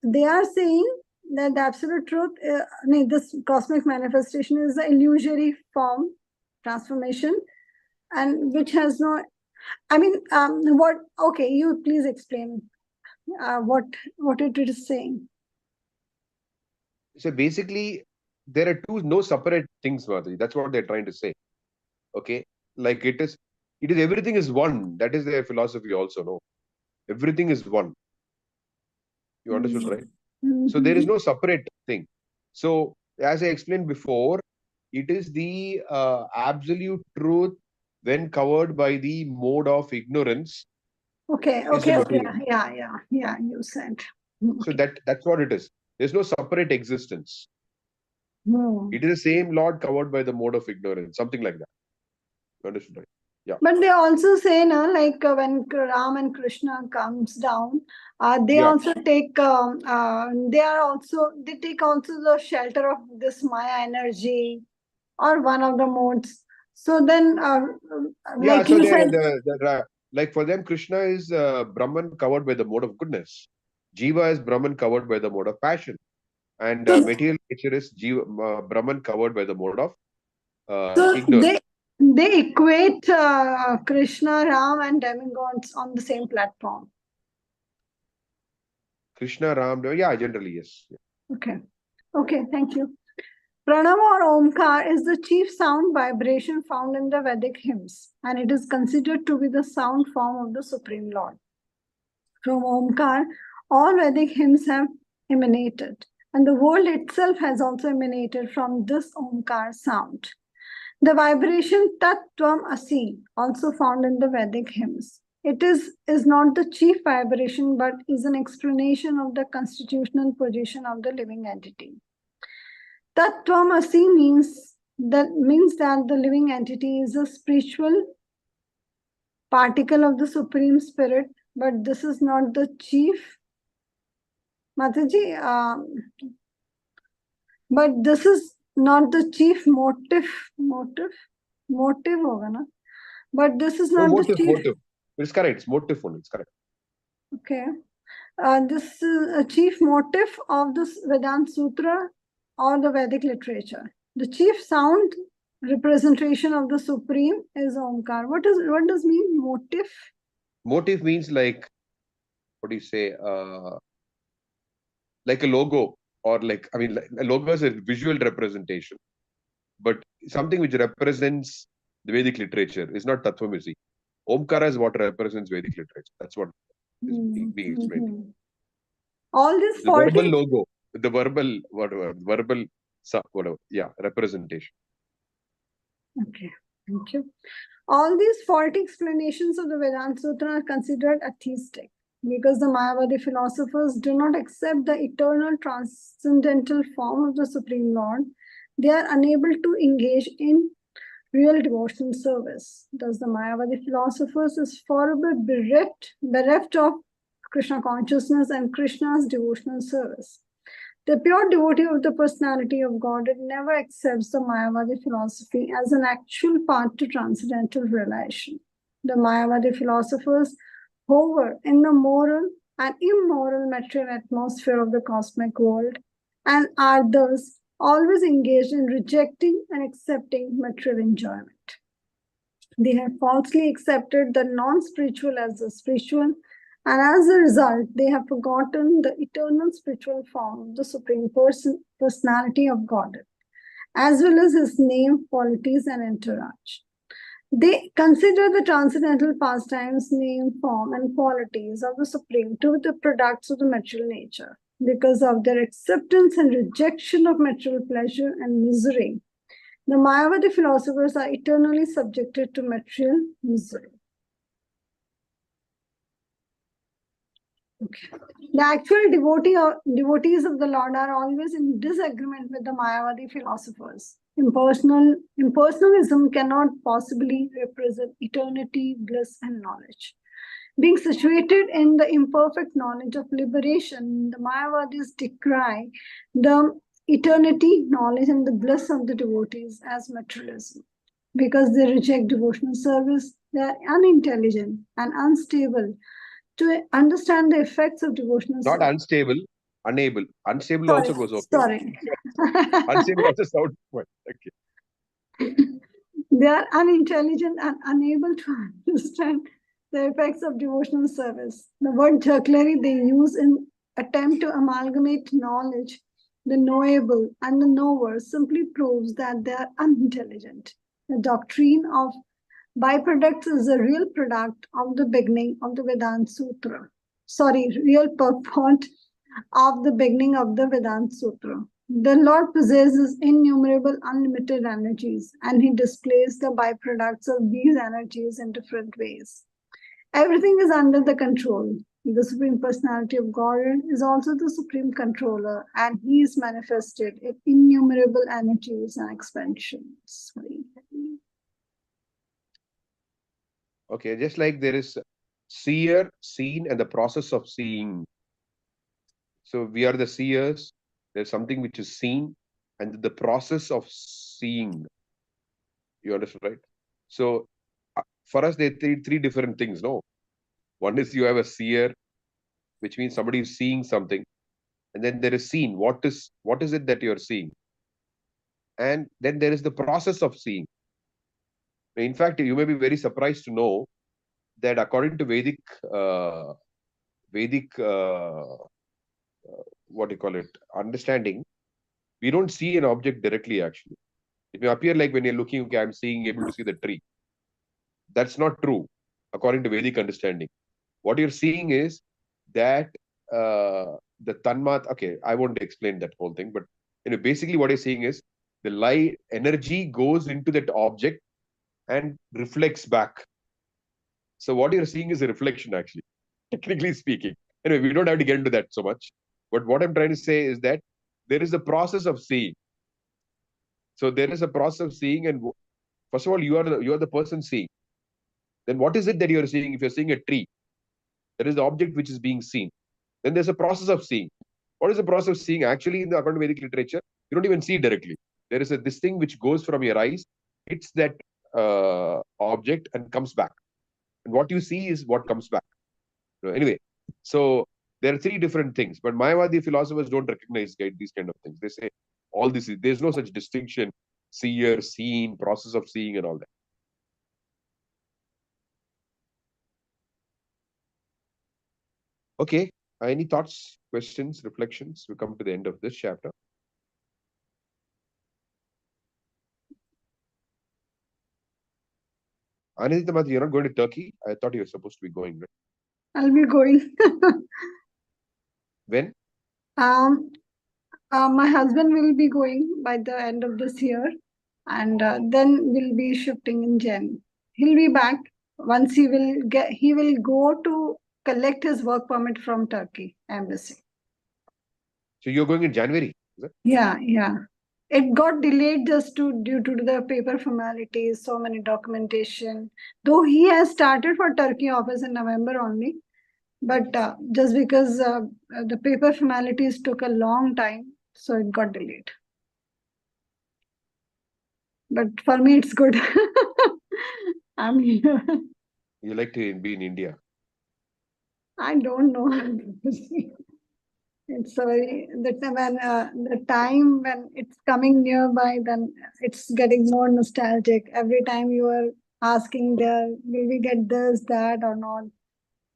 They are saying that the absolute truth, this cosmic manifestation is the illusory form transformation, and which has no. What? Okay, you please explain what it is saying. So basically, there are no separate things, Madhuri. That's what they're trying to say. Okay, like it is everything is one. That is their philosophy also. No, everything is one. You understood, right? So there is no separate thing. So as I explained before, it is the absolute truth when covered by the mode of ignorance Okay, is the okay, okay. material. Yeah, you said. So Okay. that's what it is. There's no separate existence. Hmm. It is the same Lord covered by the mode of ignorance, something like that. You understood, right? Yeah. But they also say, na, like when Ram and Krishna comes down, they Yeah. also take, they take also the shelter of this Maya energy or one of the modes. So then, Yeah. like So you they said, like for them, Krishna is Brahman covered by the mode of goodness. Jiva is Brahman covered by the mode of passion. And so, material nature is Brahman covered by the mode of so ignorance. they equate Krishna, Ram, and demigods on the same platform. Krishna, Ram, yeah, generally, yes. Okay. Okay, thank you. Pranam or Omkar is the chief sound vibration found in the Vedic hymns, and it is considered to be the sound form of the Supreme Lord. From Omkar, all Vedic hymns have emanated, and the world itself has also emanated from this Omkar sound. The vibration Tat Tvam Asi, also found in the Vedic hymns. It is not the chief vibration, but is an explanation of the constitutional position of the living entity. Tattvam Asi means that the living entity is a spiritual particle of the Supreme Spirit, but this is not the chief. Mataji, but this is not the chief motive. Motive hoga na? But this is No, not the chief. motive. It's correct. It's motive only. It's correct. Okay. This is a chief motive of this Vedanta Sutra or the Vedic literature. The chief sound representation of the Supreme is Omkar. What does mean motive? Motive means like, what do you say? Like a logo, or like, I mean, like, a logo is a visual representation, but something which represents the Vedic literature is not Tattvamasi. Omkara is what represents Vedic literature. That's what is being explained. All these The verbal 40 logo, the verbal, whatever, whatever, yeah, representation. Okay, thank you. All these faulty explanations of the Vedanta Sutra are considered atheistic because the Mayavadi philosophers do not accept the eternal transcendental form of the Supreme Lord. They are unable to engage in real devotional service. Thus, the Mayavadi philosophers is forever bereft of Krishna consciousness and Krishna's devotional service. The pure devotee of the personality of God never accepts the Mayavadi philosophy as an actual path to transcendental realization. The Mayavadi philosophers hover in the moral and immoral material atmosphere of the cosmic world and are thus always engaged in rejecting and accepting material enjoyment. They have falsely accepted the non-spiritual as the spiritual, and as a result, they have forgotten the eternal spiritual form of the Supreme Personality of God, as well as his name, qualities, and entourage. They consider the transcendental pastimes, name, form, and qualities of the Supreme to be the products of the material nature. Because of their acceptance and rejection of material pleasure and misery, the Mayavadi philosophers are eternally subjected to material misery. Okay. The actual devotees of the Lord are always in disagreement with the Mayavadi philosophers. Impersonalism cannot possibly represent eternity, bliss, and knowledge. Being situated in the imperfect knowledge of liberation, the Mayavadis decry the eternity, knowledge, and the bliss of the devotees as materialism. Because they reject devotional service, they are unintelligent and unstable to understand the effects of devotional Not service. unstable, unable. Unstable also goes okay. Sorry. Unstable also sounds fine. Okay. They are unintelligent and unable to understand the effects of devotional service. The word jugglery they use in attempt to amalgamate knowledge the knowable, and the knower simply proves that they are unintelligent. The doctrine of byproducts is the real product of the beginning of the Vedanta Sutra. Sorry, real purport of the beginning of the Vedanta Sutra. The Lord possesses innumerable unlimited energies, and He displays the byproducts of these energies in different ways. Everything is under the control. The Supreme Personality of Godhead is also the Supreme Controller, and He is manifested in innumerable energies and expansions. Okay, just like there is seer, seen, and the process of seeing. So we are the seers. There's something which is seen, and the process of seeing. You understand, right? So for us, there are three different things. No, one is you have a seer, which means somebody is seeing something, and then there is seen. What is it that you're seeing? And then there is the process of seeing. In fact, you may be very surprised to know that according to Vedic, what do you call it, understanding, we don't see an object directly. Actually, it may appear like when you're looking, okay, I'm able to see the tree. That's not true, according to Vedic understanding. What you're seeing is that the tanmat. Okay, I won't explain that whole thing, but basically what you're seeing is the light energy goes into that object and reflects back. So what you're seeing is a reflection, actually, technically speaking. Anyway, we don't have to get into that so much. But what I'm trying to say is that there is a process of seeing. So there is a process of seeing, and first of all, you are the person seeing. Then what is it that you are seeing? If you're seeing a tree, that is the object which is being seen. Then there's a process of seeing. What is the process of seeing? Actually, in the according to Vedic literature, you don't even see directly. There is this thing which goes from your eyes, hits that object, and comes back. And what you see is what comes back. Anyway, so there are three different things. But Mayavadi philosophers don't recognize these kind of things. They say all this is, there's no such distinction, seer, seen, process of seeing, and all that. Okay, any thoughts, questions, reflections? We come to the end of this chapter. Anindita, you're not going to Turkey? I thought you were supposed to be going, right? I'll be going. When? My husband will be going by the end of this year, and then we'll be shifting in Jan. He'll be back once he will go to collect his work permit from Turkey embassy. So you're going in January, is it? Yeah. It got delayed just due to the paper formalities, so many documentation. Though he has started for Turkey office in November only, but just because the paper formalities took a long time, so it got delayed. But for me, it's good. I'm here. You like to be in India? I don't know. It's the time when it's coming nearby, then it's getting more nostalgic. Every time you are asking there, will we get this, that, or not?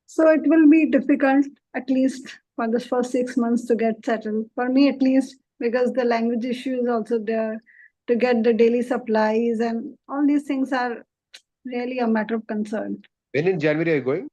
So it will be difficult, at least for the first 6 months, to get settled. For me, at least, because the language issue is also there, to get the daily supplies, and all these things are really a matter of concern. When in January are you going?